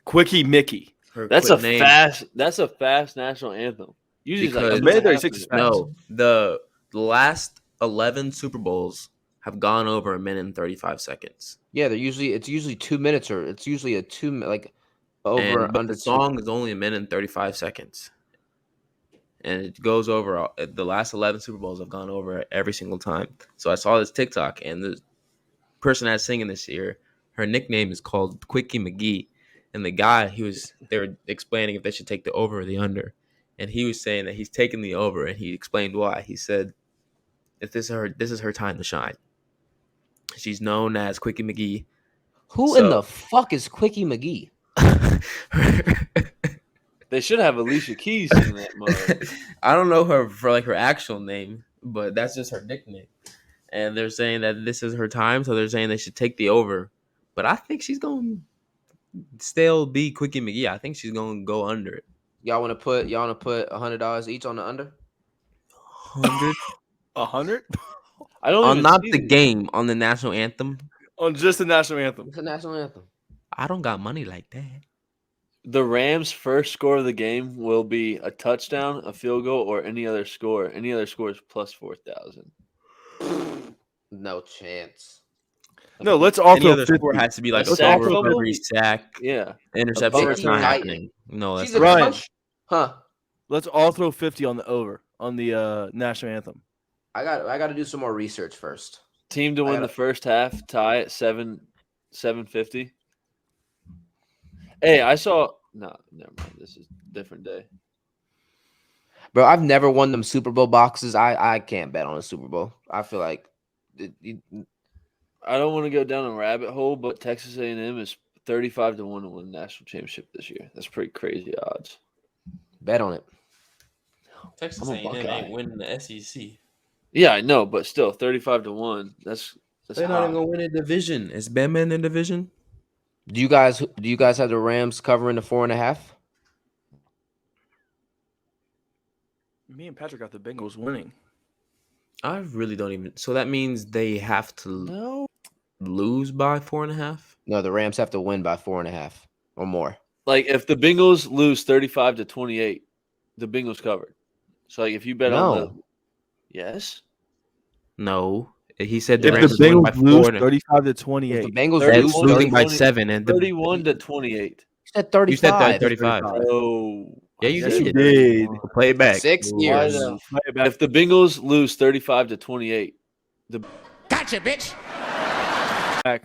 Quickie Mickey. Her That's quick a name, fast national anthem. Usually it's Because- like Minute 36 is fast. No, the last 11 Super Bowls have gone over a minute and 35 seconds. Yeah, it's usually 2 minutes, or it's usually a 2 like over But under the song is only a minute and 35 seconds. And it goes over the last 11 Super Bowls have gone over every single time. So I saw this TikTok, and the person that's singing this year, her nickname is called Quickie McGee. And the guy, they were explaining if they should take the over or the under. And he was saying that he's taking the over, and he explained why. He said, if this is her time to shine. She's known as Quickie McGee. Who in the fuck is Quickie McGee? They should have Alicia Keys in that mode. I don't know her for like her actual name, but that's just her nickname. And they're saying that this is her time, so they're saying they should take the over. But I think she's going to still be Quickie McGee. I think she's going to go under it. Y'all want to put $100 each on the under? 100? 100 I don't On even not see the these. game, on the national anthem. on just the national anthem. It's a national anthem. I don't got money like that. The Rams' first score of the game will be a touchdown, a field goal, or any other score. Any other score is plus 4,000. No chance. No, let's Any also other score has to be like A a sack fumble fumble? recovery, sack, Yeah. interception. It's not Titan. happening. No, that's She's a Ryan. punch. Huh? Let's all throw 50 on the over on the national anthem. I got to do some more research first. Team to win the first half, tie at 750. Hey, I saw. No, never mind. This is a different day. Bro, I've never won them Super Bowl boxes. I can't bet on a Super Bowl. I feel like I don't want to go down a rabbit hole, but Texas A&M is 35 to 1 to win the national championship this year. That's pretty crazy odds. bet on it. Texas I'm a A&M Buckeye. ain't winning the SEC. Yeah, I know, but still, 35 to 1. That's They're not high. even gonna win a division. Is Bama in the division? Do you guys have the Rams covering the 4.5? Me and Patrick got the Bengals winning. I really don't even. So that means they have to No. lose by 4.5. No, the Rams have to win by 4.5 or more. Like, if the Bengals lose 35 to 28, the Bengals covered. So, like, if you bet on the. Yes? No, he said the If Rams the win by Bengals lose 4. 35 to If 28, the Bengals That's lose losing by 20, 7, and the, 31 to 28. you said 35. you said that 35. Oh. Yeah, you Yes, did. you did. Play it back. 6 Why years. the- Play it back. If the Bengals lose 35 to 28, Gotcha, bitch.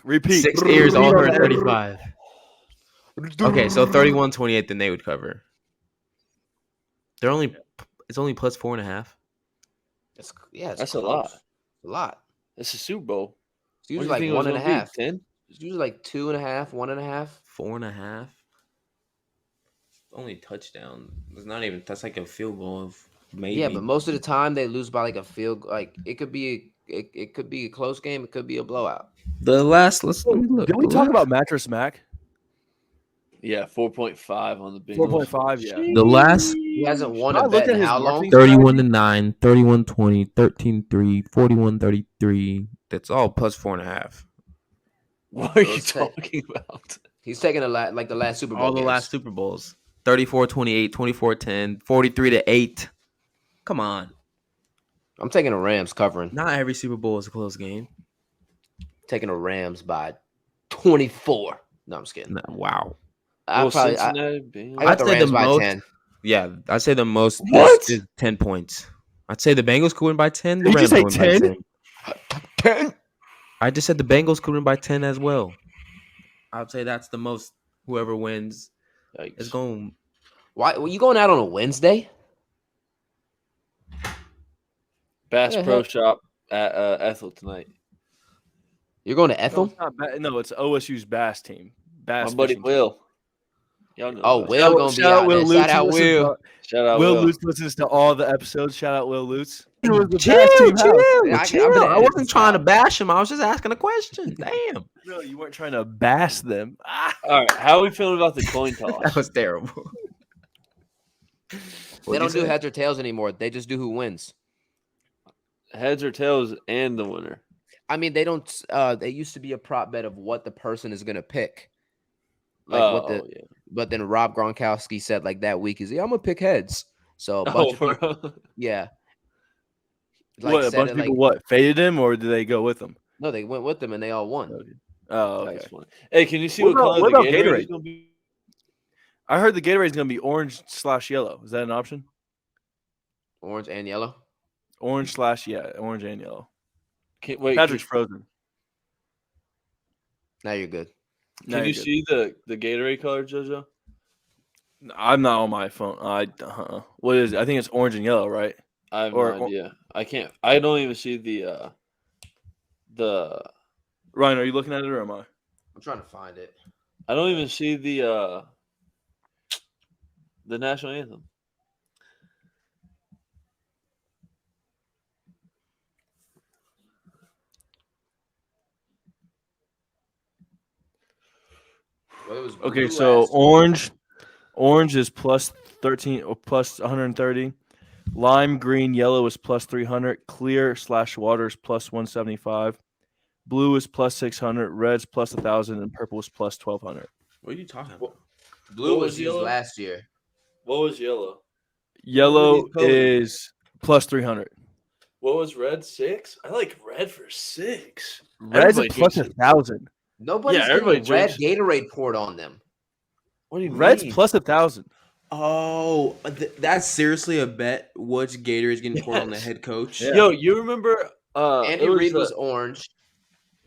Repeat. 6 years, all heard 35. Okay, so 31-28, then they would cover. It's only plus 4.5. It's that's a close. lot. It's a lot. It's a Super Bowl. It's usually like 1.5. 10? It's usually like 2.5, 1.5. 4.5. Only touchdown. It's not even. That's like a field goal of maybe. Yeah, but most of the time they lose by like a field. Like it could be a close game. It could be a blowout. The last. Let me look. Did we The talk last- about Mattress Mac? Yeah, 4.5 on the Bengals. 4.5, yeah. The last He hasn't won I a looked bet at in his how long? marketing 31-9, 31-20, 13-3, 41-33. That's all plus 4.5. What are you Let's say- talking about? He's taking the last Super Bowl. All the games. last Super Bowls. 34-28, 24-10, 43-8. Come on. I'm taking the Rams covering. Not every Super Bowl is a close game. Taking the Rams by 24. No, I'm just kidding. No, wow. I probably Cincinnati Bengals. I got I'd the say the Rams by most- 10. Yeah, I'd say the most What? is 10 points. I'd say the Bengals could win by 10. The Did you Rams say could win by 10? 10. I just said the Bengals could win by 10 as well. I'd say that's the most. Whoever wins Yikes. is going. Why? Were you going out on a Wednesday? Bass Yeah, Pro heck. Shop at Ethel tonight. You're going to No, Ethel? it's not no, it's OSU's Bass team. Bass My buddy fishing team. Will. Y'all know. Oh, about Will gonna be out there. Shout out Lutz. Will. Shout out Will Will. Lutz listens to all the episodes. Shout out Will Lutz. It was the Chill, Bass team house. Yeah, I'm chill. gonna I edit wasn't this trying to out. bash him. I was just asking a question. Damn. No, you weren't trying to bass them. Ah. All right, how are we feeling about the coin That toss? was terrible. They don't do heads or tails anymore. They just do who wins. Heads or tails and the winner. I mean, they don't. They used to be a prop bet of what the person is gonna pick. Like what the. yeah. But then Rob Gronkowski said like that week is, yeah, I'm gonna pick heads. So a bunch Oh, of people, bro. yeah. What, a said bunch it, of people what faded him or did they go with him? No, they went with them and they all won. Oh, okay. That's funny. Hey, can you see What what, about- color what the about Gatorade Gatorade? is going to be? I heard the Gatorade is going to be orange/yellow. Is that an option? Orange and yellow. Orange and yellow. Wait, Patrick's frozen. Now you're good. can you see the Gatorade color, JoJo? I'm not on my phone. What is it? I think it's orange and yellow, right? I have Or- no idea. I can't. I don't even see the. Ryan, are you looking at it or am I? I'm trying to find it. I don't even see the national anthem. Well, it was Okay, blue so last year. orange is plus 13 or plus 130. Lime green, yellow is plus 300. Clear/water is plus 175. Blue is plus 600. Red's plus 1,000, and purple is plus 1,200. What are you talking about? Blue What was was used yellow? last year. What was yellow? Yellow these colors? is plus 300. What was red? 6? I like red for 6. Red's Everybody is plus drinks it. 1,000. Nobody's everybody getting red drinks- Gatorade poured on them. What do you Red's mean? plus 1,000. Oh, that's seriously a bet. Which Gator is getting poured on the Yes. head coach? Yeah. Yo, you remember? Andy it Reid the- was orange,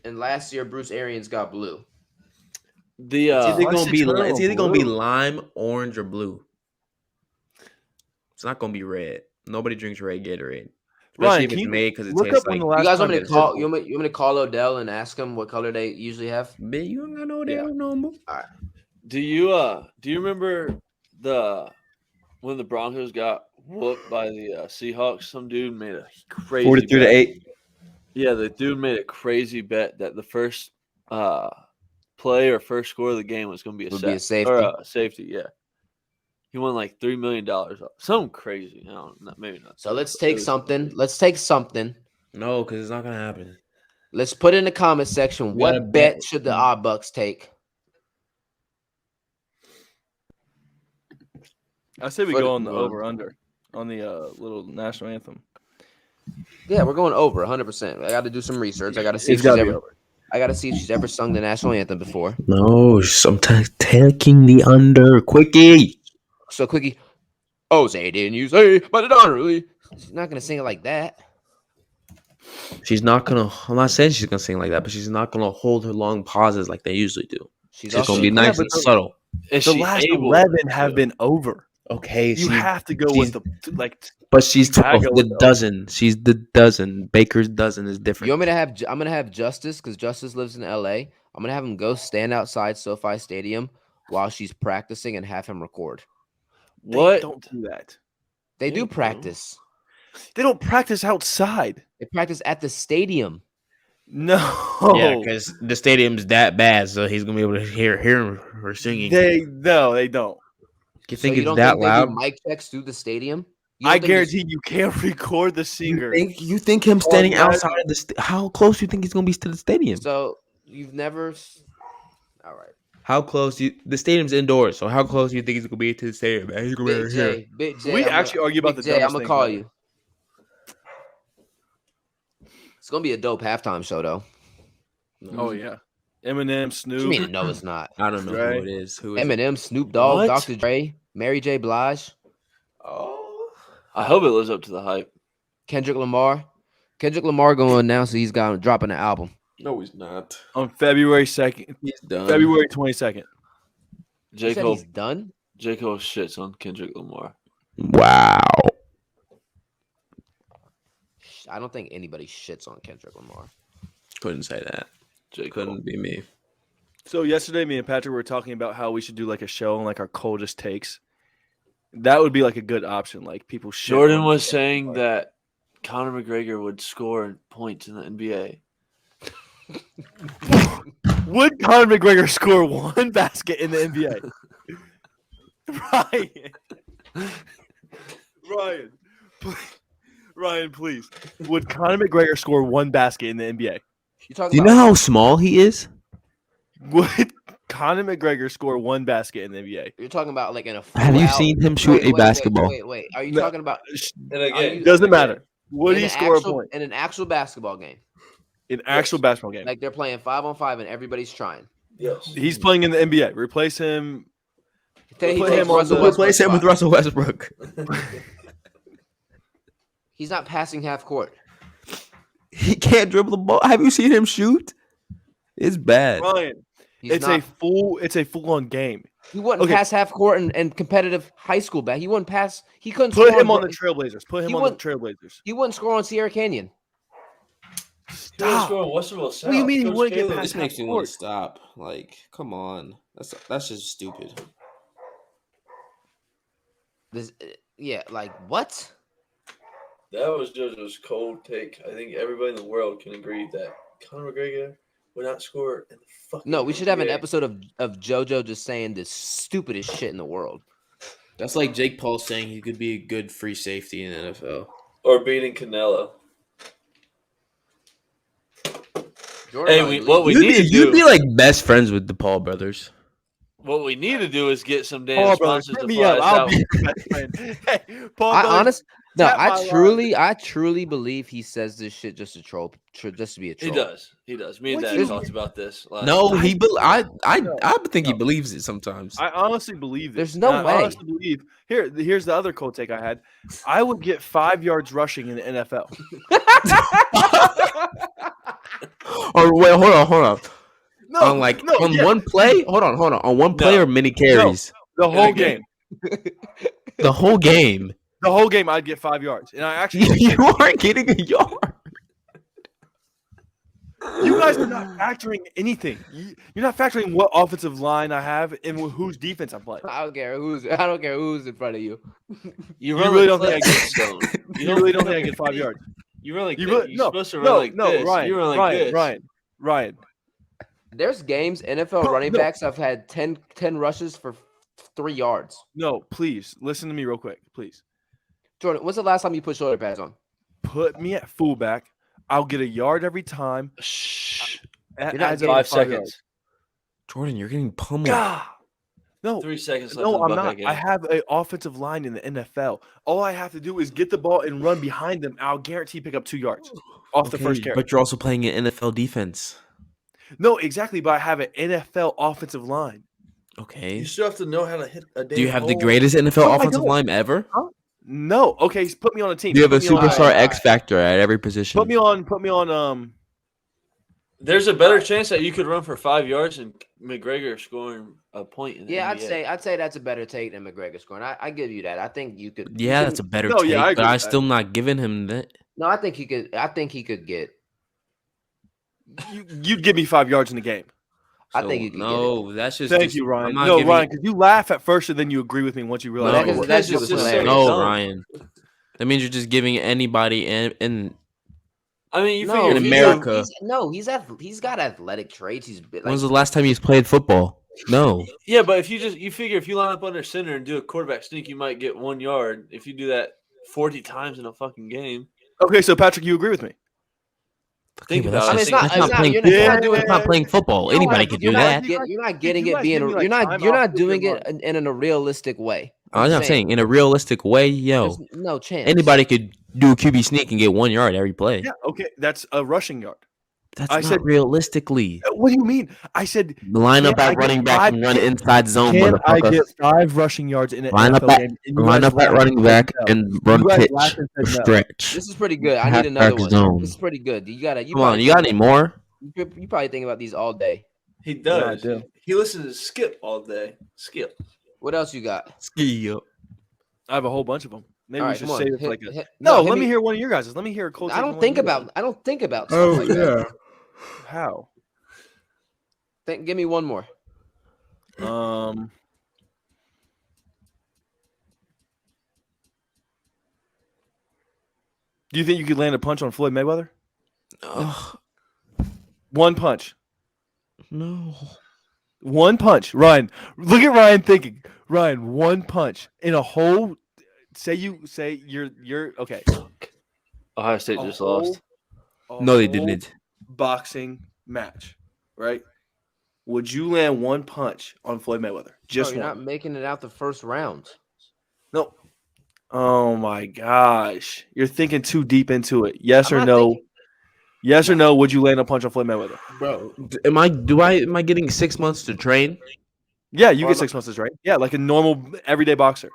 and last year Bruce Arians got blue. the It's either Plus gonna be 600 it's on either gonna be blue. lime, orange, or blue. It's not gonna be red. Nobody drinks red Gatorade, especially Ryan, if can it's you made because it look tastes up when like. the You last guys time want me to it call? was- You want me to call Odell and ask him what color they usually have? Man, you ain't got no Yeah. damn number. Do you remember when the Broncos got whooped by the Seahawks? Some dude made a crazy 43-8. Yeah, the dude made a crazy bet that the first play or first score of the game was going to be Would be a safety. safety. Or a safety, yeah. He won like $3 million. Something crazy. No, maybe not. So let's It take was something. crazy. Let's take something. No, because it's not gonna happen. Let's put in the comment section We gotta what bet. bet should the odd bucks take. I say we For go the- on the over/under on the little national anthem. Yeah, we're going over 100%. I got to do some research. I got to see if It's she's got to be ever. over. I got to see if she's ever sung the national anthem before. No, sometimes taking the under quickie. So quickie. Oh, say didn't you say? But it don't really. She's not gonna sing it like that. She's not gonna. I'm not saying she's gonna sing like that, but she's not gonna hold her long pauses like they usually do. She's She's gonna be also nice but and the- subtle. Is The she last able 11 have to? been over. Okay, You have to go with the like. But she's you gotta 12. go The with the- dozen. She's the dozen. Baker's dozen is You different. want me to have? I'm gonna have Justice because Justice lives in LA. I'm gonna have him go stand outside SoFi Stadium while she's practicing and have him record. What? Don't do that. They Yeah, do bro. practice. They don't practice outside. They practice at the stadium. No. Yeah, because the stadium's that bad, so he's gonna be able to hear her singing. they don't. You So think you it's don't that think they loud? do mic checks through the stadium? You I don't think this- guarantee you can't record the singer. You think him standing live- outside of the how close do you think he's gonna be to the stadium? So you've never. All right, How close the stadium's indoors, so how close do you think he's gonna be to the stadium? Man? He's gonna be Big right here. J, Big J. We I'm actually gonna, argue about Big the J, I'm dumbest gonna things, call man. you. It's gonna be a dope halftime show, though. Oh yeah. Eminem, What you mean? Snoop. No, it's not. I don't know Right. who it is. Who is it? Eminem, Snoop Dogg, What? Dr. Dre, Mary J. Blige, Oh, I hope it lives up to the hype. Kendrick Lamar. Kendrick Lamar going to announce that he's got dropping an album. no, he's not. On February 2nd. He's done. February 22nd. You J. said Cole, he's done. J. Cole shits on Kendrick Lamar. Wow. I don't think anybody shits on Kendrick Lamar. Couldn't say that. J. Cole. Couldn't be me. So yesterday, me and Patrick were talking about how we should do like a show on like our coldest takes. That would be like a good option. Like people shit Jordan on- was saying that Conor McGregor would score points in the NBA. Would Conor McGregor score one basket in the NBA? Ryan, please. Would Conor McGregor score one basket in the NBA? You talking Do you about? know how small he is? Would Conor McGregor score one basket in the NBA? You're talking about like in a. Have you full-out- seen him shoot a basketball? Wait. Are you No. talking about? And again, Doesn't matter. Would in he an score actual- a point? in an actual basketball game? An actual basketball game. Like they're playing 5-on-5 and everybody's trying. Yes. He's playing in the NBA. Replace him. Then he Put takes him on Russell the- Westbrook's Replace him with spot. Russell Westbrook. He's not passing half court. He can't dribble the ball. Have you seen him shoot? It's bad. Ryan, He's it's not. a full-on game. He wouldn't Okay. pass half court and competitive high school back. He wouldn't pass. He couldn't Put score him on Bro- the Trailblazers. Put him He on the wouldn't- Trailblazers. He wouldn't score on Sierra Canyon. Stop. What's the What do you mean he wouldn't get Caleb. past This makes me half want court? to stop. Like, come on. That's just stupid. This, yeah, like what? That was JoJo's cold take. I think everybody in the world can agree that Conor McGregor would not score in the fucking No, we should have an NBA. episode of JoJo just saying the stupidest shit in the world. That's like Jake Paul saying he could be a good free safety in the NFL. Or beating Canelo. Jordan Hey, already what we leaked. need to You'd do. be like best friends with the Paul brothers. What we need to do is get some damn Paul brothers, sponsors hit to me fly up. us I'll out. be your best friend. Hey, Paul brothers, No, tap my I truly believe he says this shit just to troll, just to be a He troll. does. He does. Me and What Dad do you- talked about this. Last No, night. I think he No. believes it sometimes. I honestly believe this. There's no And way. I honestly believe. Here's the other cold take I had. I would get 5 yards rushing in the NFL. Or wait, hold on. No, on yeah, one play, hold on. On one play No. or many carries? the whole Okay. game. The whole game. The whole game, I'd get 5 yards, and I actually. You aren't getting a yard. You guys are not factoring anything. You're not factoring what offensive line I have and whose defense I'm playing. I don't care who's in front of you. You really don't think I get stone. You really don't think I get 5 yards? You run like You this. really, You're supposed to run like this. Ryan, you run like this. Ryan. There's games NFL No, running no. backs have had 10 rushes for 3 yards. No, please listen to me real quick, please. Jordan, when's the last time you put shoulder pads on? Put me at fullback. I'll get a yard every time. Shh. You're not Adds up getting to 5 5 yards. seconds. Jordan, you're getting pummeled. God. No, 3 seconds left. no, in the I'm Buckeye not. game. I have an offensive line in the NFL. All I have to do is get the ball and run behind them. I'll guarantee pick up 2 yards off the first carry. But you're also playing an NFL defense. No, exactly. But I have an NFL offensive line. Okay. You still have to know how to hit a damn Do you have the hole. greatest NFL No, I offensive don't. line ever? No. Okay, put me on a team. Do you have a Put me on- superstar X factor at every position? Put me on. There's a better chance that you could run for 5 yards and McGregor scoring a point in the Yeah, NBA. I'd say that's a better take than McGregor scoring. I give you that. I think you could. you Yeah, can- that's a better No, take, yeah, I but agree I'm with that. still not giving him that. No, I think he could. I think he could get. You'd give me 5 yards in the game. I think you can get No, that's just. Thank you, Ryan. I'm not No, giving Ryan, because you laugh at first and then you agree with me once you realize. No. it That is- works. that's It's just just hilarious. so No, dumb. Ryan. That means you're just giving anybody in I mean, you No, figure in if you America. He's got athletic traits. He's like, When's the last time he's played football? No. Yeah, but if you figure if you line up under center and do a quarterback sneak, you might get 1 yard. If you do that 40 times in a fucking game, Okay, so Patrick, you agree with me? Think but about that's it. I mean, just- it's not- that's it's not not- playing you're football. not doing- That's not playing football. No, Anybody could do you're that. You're not getting you it guys being. give me, like, You're not. time You're off not with doing your it in a realistic way. I'm not saying in a realistic way, yo. There's no chance. Anybody could do a QB sneak and get 1 yard every play. Yeah. Okay, that's a rushing yard. That's I not said- realistically. What do you mean? I said Line up Can I at get running back and run inside zone, can I motherfucker. get 5 rushing yards in an Line up NFL at game? And you line guys up at laughed running and back said no. and run You guys pitch laughed and or said no. stretch. This is pretty good. I Half need another back one. zone. This is pretty good. You gotta. Come on, you got any more? You probably think about these all day. he does. Yeah, I do. He listens to Skip all day. Skip. What else you got? Ski up. I have a whole bunch of them. Maybe All we right, should come on. save it for Hit- like a. hit- No, hit let me hear one of your guys'. Let me hear a cold. I take don't from think one of you about. I don't think about Oh, stuff like that. guys. How? Give me one more. Do you think you could land a punch on Floyd Mayweather? Ugh, One punch. no. One punch. Ryan, look at Ryan thinking. Ryan, one punch in a whole. Say you're okay. Ohio State A just whole- lost. a No, they whole didn't. Boxing match, right? Would you land one punch on Floyd Mayweather? Just Bro, you're one. not making it out the first round. No. Oh my gosh, you're thinking too deep into it. Yes I'm or not no? thinking- Yes or no? Would you land a punch on Floyd Mayweather? Bro, am I getting 6 months to train? Yeah, you get 6 months to train. Yeah, like a normal everyday boxer.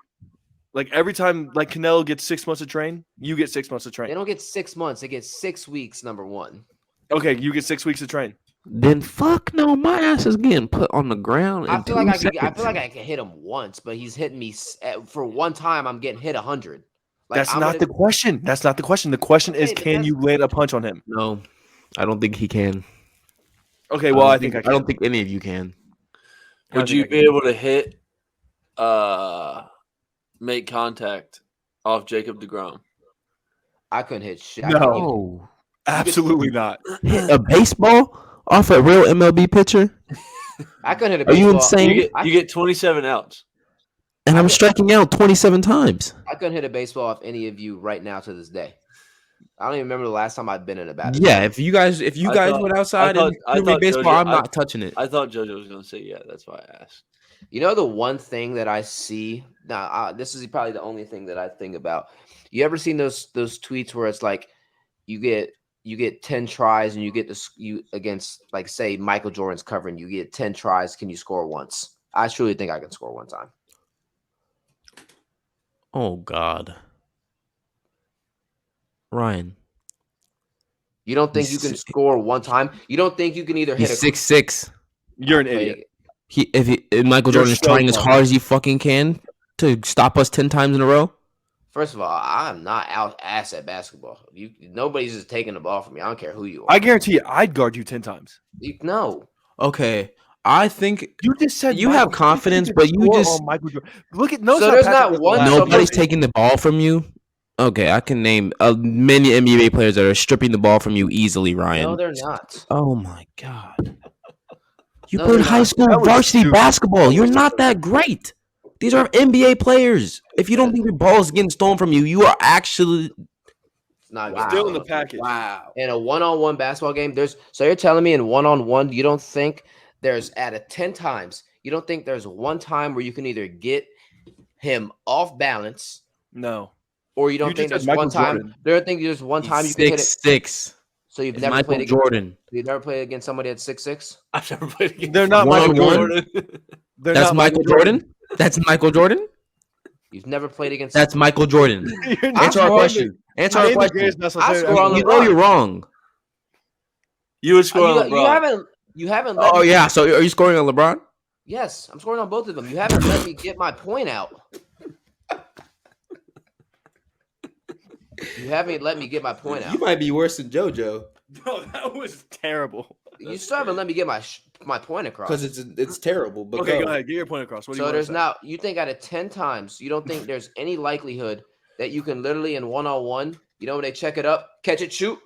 Like every time, like Canelo gets 6 months to train, you get 6 months to They train. don't get 6 months. They get 6 weeks. Number one. Okay, you get 6 weeks to train. Then fuck no, my ass is getting put on the ground. I in feel like 2 I could. I seconds. feel like I can hit him once, but he's hitting me for one time. I'm getting hit 100. Like, That's not the question. That's not the question. The question is, Hey, but can that's- you land a punch on him? No, I don't think he can. Okay, well, I think I I can. don't think any of you can. Would you be able to hit, make contact off Jacob DeGrom? I couldn't hit shit. No. Absolutely not. Hit a baseball off a real MLB pitcher, I couldn't hit a Are you baseball. insane? You get 27 outs. and I'm striking out 27 times. I couldn't hit a baseball off any of you right now to this day. I don't even remember the last time I've been in a battle. Yeah, if you guys I thought- went outside I and thought threw me baseball, JoJo I'm not touching it. I thought JoJo was going to say yeah. That's why I asked. You know the one thing that I see now. This is probably the only thing that I think about. You ever seen those tweets where it's like you get 10 tries and you get you against, like, say Michael Jordan's covering, you get 10 tries, can you score once? I truly think I can score one time. Oh God, Ryan, You don't think you can score one time? You don't think you can either hit he's a 6'6". You're an idiot. If Michael You're Jordan is so trying as dumb. hard as he fucking can to stop us 10 times in a row. First of all, I'm not out ass at basketball. Nobody's just taking the ball from me. I don't care who you are. I guarantee you, I'd guard you 10 times. No. Okay, I think You just said You have confidence, but you score just- on Michael Jordan. Look at no. So there's not one- nobody's taking the ball from you. Okay, I can name many NBA players that are stripping the ball from you easily, Ryan. No, they're not. Oh my God. You No, played they're high not. school That was varsity stupid. basketball. You're not that great. These are NBA players. If you don't think your ball is getting stolen from you, you are actually It's not Wow. good. Still in the package. wow. In a one-on-one basketball game, so you're telling me in one-on-one, you don't think there's out of 10 times, you don't think there's one time where you can either get him off balance, No. or you don't You think just there's said one Michael time? Jordan. There don't think there's one time you can hit it. 6'6". So you've It's never Michael played against Jordan. You've never played against somebody at 6'6"? I've never played against They're not Michael One-on-one? Jordan. They're That's not Michael Jordan? That's Michael Jordan? You've never played against. That's Michael Jordan. You're not Answer our wrong. question. Answer our Name the question. greatest basketball I player score on ever. You know you're wrong. You would score on you LeBron. haven't. Let Oh me, yeah. So are you scoring on LeBron? Yes, I'm scoring on both of them. You haven't let me get my point out. You haven't let me get my point out. might be worse than JoJo Bro, that was terrible. You still haven't let me get my point across. it's terrible. But Okay, go ahead. Get your point across. What do you So want there's to say? not. You think out of 10 times, you don't think there's any likelihood that you can literally in one-on-one, you know, when they check it up, catch it, shoot.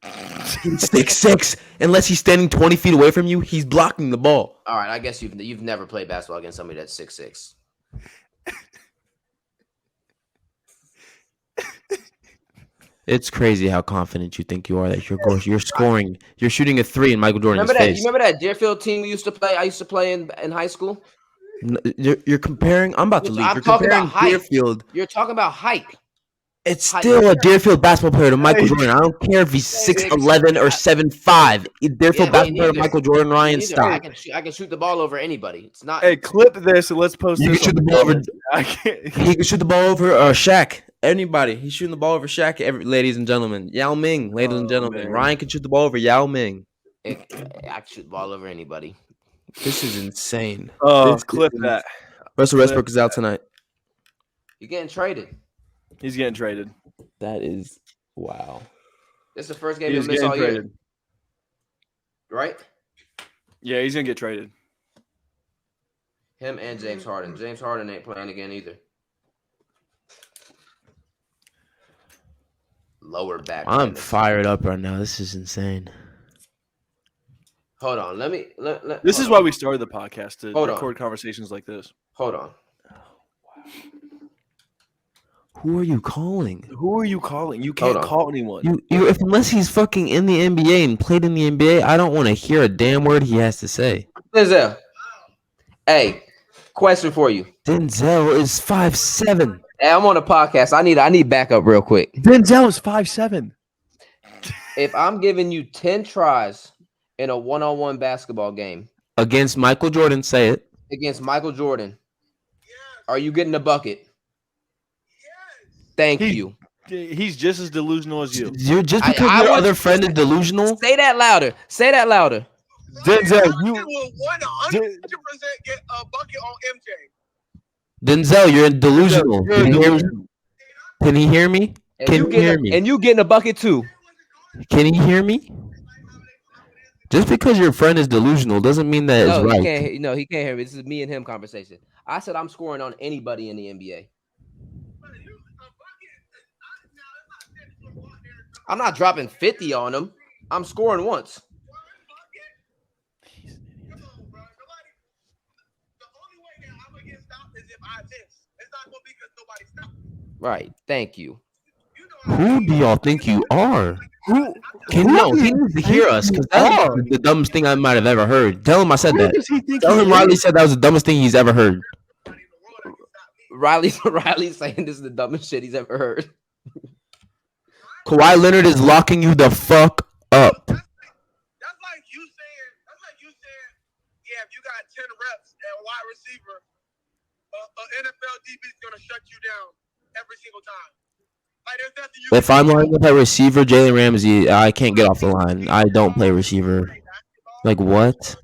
6'6". Unless he's standing 20 feet away from you, he's blocking the ball. All right, I guess you've never played basketball against somebody that's 6'6". It's crazy how confident you think you are that you're scoring. You're shooting a 3 in Michael Jordan's Remember that? face. You remember that Deerfield team we used to play? I used to play in high school. You're comparing. I'm about to leave. I'm You're talking comparing about height. Deerfield. You're talking about height. It's still a Deerfield basketball player to Michael Jordan. I don't care if he's 6'11" or 7'5". Deerfield basketball player to Michael Jordan. Ryan, Neither. stop. I can shoot the ball over anybody. It's not. Hey, clip this and let's post You this. can shoot on the ball over. comments. I can't. He can shoot the ball over Shaq. Anybody. He's shooting the ball over Shaq. Ladies and gentlemen. Yao Ming, ladies and gentlemen. man. Ryan can shoot the ball over Yao Ming. I can shoot the ball over anybody. This is insane. Oh, This clip is- that. Russell Westbrook is out tonight. You're getting traded. He's getting traded. That is wow. This is the first game He's you'll miss getting all year, traded. right? Yeah, he's gonna get traded. Him and James Harden. James Harden ain't playing again either. Lower back. I'm tennis. fired up right now. This is insane. Hold on. This is why we started the podcast to Hold on. record conversations like this. Hold on. Who are you calling? Who are you calling? You can't Hold on. call anyone. Unless he's fucking in the NBA and played in the NBA, I don't want to hear a damn word he has to say. Denzel. Hey, question for you. Denzel is 5'7". Hey, I'm on a podcast. I need backup real quick. Denzel is 5'7". If I'm giving you 10 tries in a one-on-one basketball game Against Michael Jordan, say it. against Michael Jordan, are you getting a bucket? Thank you. He's just as delusional as you. You're just because I your would- other friend is delusional. Say that louder. Say that louder. Denzel, you will 100% get a bucket on MJ. Denzel, you're delusional. You're Can you hear me? delusional. Can he hear me? And Can you you getting hear a, me? and you getting a bucket too. Can he hear me? Just because your friend is delusional doesn't mean that it's No, right. he can't. No, he can't hear me. This is me and him conversation. I said I'm scoring on anybody in the NBA. I'm not dropping 50 on him. I'm scoring once. Right. Thank you. Who do y'all think you are? Who He needs to hear us because that's the dumbest thing I might have ever heard. Tell him I said that. does he think Tell he him is? Riley said that was the dumbest thing he's ever heard. Riley's saying this is the dumbest shit he's ever heard. Kawhi Leonard is locking you the fuck up. That's like you saying, yeah, if you got 10 reps at wide receiver, an NFL DB is gonna shut you down every single time. Like there's nothing you If I'm lining up at receiver, Jalen Ramsey, I can't get off the line. I don't play receiver. Like what?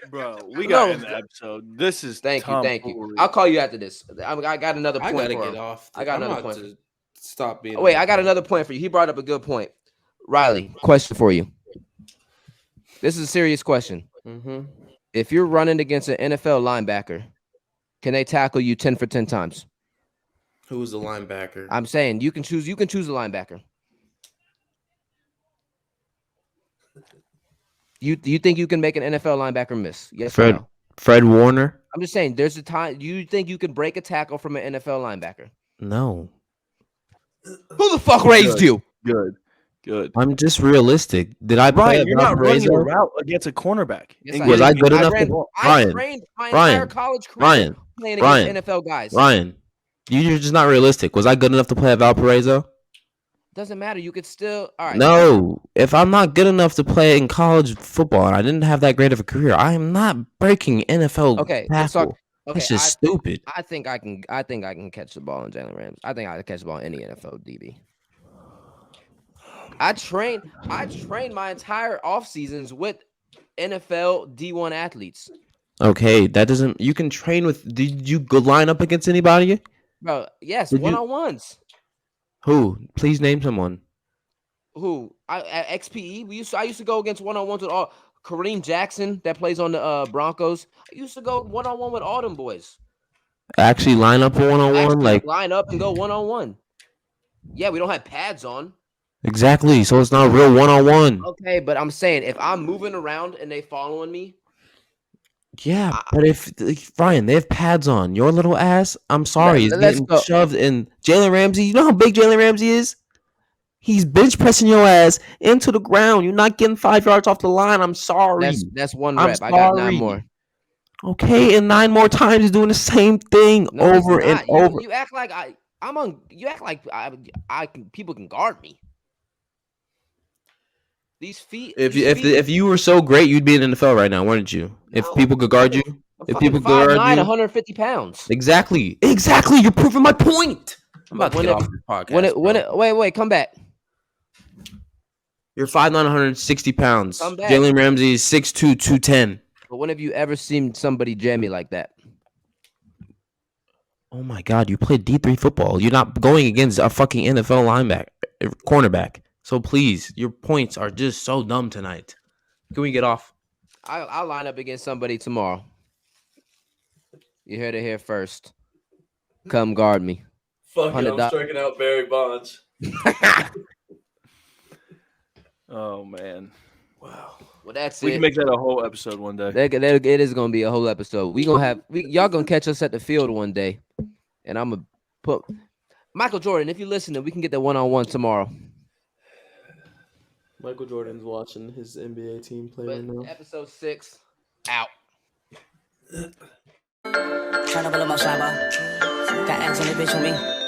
Bro, we got No. in the episode. This is Thank you. tomfoolery. I'll call you after this. I got another I point gotta for get him. off. I got I'm another about point. to stop being. Oh, wait, I got another point for you. He brought up a good point. Riley, question for you. This is a serious question. Mm-hmm. If you're running against an NFL linebacker, can they tackle you 10 for 10 times? Who's the linebacker? I'm saying you can choose a linebacker. You think you can make an NFL linebacker miss? Yes or no? Fred Warner? I'm just saying there's a time you think you can break a tackle from an NFL linebacker. No. Who the fuck raised you? Good. I'm just realistic. Did I play Ryan, you're not running a Valparaiso? route against a cornerback. Yes, And Was I good I enough ran- to I Ryan? trained my Ryan, entire college career Ryan, playing Ryan, against NFL guys. Ryan, you're just not realistic. Was I good enough to play at Valparaiso? Doesn't matter. You could still all right. No. If I'm not good enough to play in college football and I didn't have that great of a career, I am not breaking NFL Okay, let's tackle. talk. Okay, That's just stupid. I think I can catch the ball in Jalen Ramsey. I think I can catch the ball in any NFL DB. I trained my entire off seasons with NFL D1 athletes. Okay, that doesn't. You can train with. Did you go line up against anybody? Bro, yes, Did you- one-on-ones. Who? Please name someone. Who? At XPE, I used to go against one-on-ones with all Kareem Jackson that plays on the Broncos. I used to go one-on-one with all them boys. Actually, line up one on one. Actually Like line up and go one-on-one. Yeah, we don't have pads on. exactly. So it's not real one on one. Okay, but I'm saying if I'm moving around and they following me, Yeah, but if Ryan, they have pads on. Your little ass. I'm sorry, he's Let's getting go. shoved in. Jalen Ramsey. You know how big Jalen Ramsey is? He's bench pressing your ass into the ground. You're not getting 5 yards off the line. I'm sorry. that's one I'm rep. I got 9 sorry. more. Okay, and 9 more times he's doing the same thing No, it's over and not. over. You act like I'm on. You act like I can. People can guard me. These feet. If these feet- if you were so great, you'd be in the NFL right now, wouldn't you? If No. people could guard you, I'm if fucking people guard 5'9", you, 150 pounds. exactly. You're proving my point. I'm about to When get it- off this podcast. Wait, come back. You're 5'9", 160 pounds. Come back. Jalen Ramsey is 6'2", 210. But when have you ever seen somebody jam me like that? Oh my God, you play D3 football. You're not going against a fucking NFL linebacker, cornerback. So please, your points are just so dumb tonight. Can we get off? I'll line up against somebody tomorrow. You heard it here first. Come guard me. Fuck it, I'm $100. striking out Barry Bonds. Oh man, Wow. Well, that's we it. can make that a whole episode one day. It is gonna be a whole episode. Y'all gonna catch us at the field one day, and I'm gonna put Michael Jordan. If you're listening, we can get that one-on-one tomorrow. Michael Jordan's watching his NBA team play right now. But episode 6 out. Tryna roll up my shot, bro. Got ass on the bitch with me.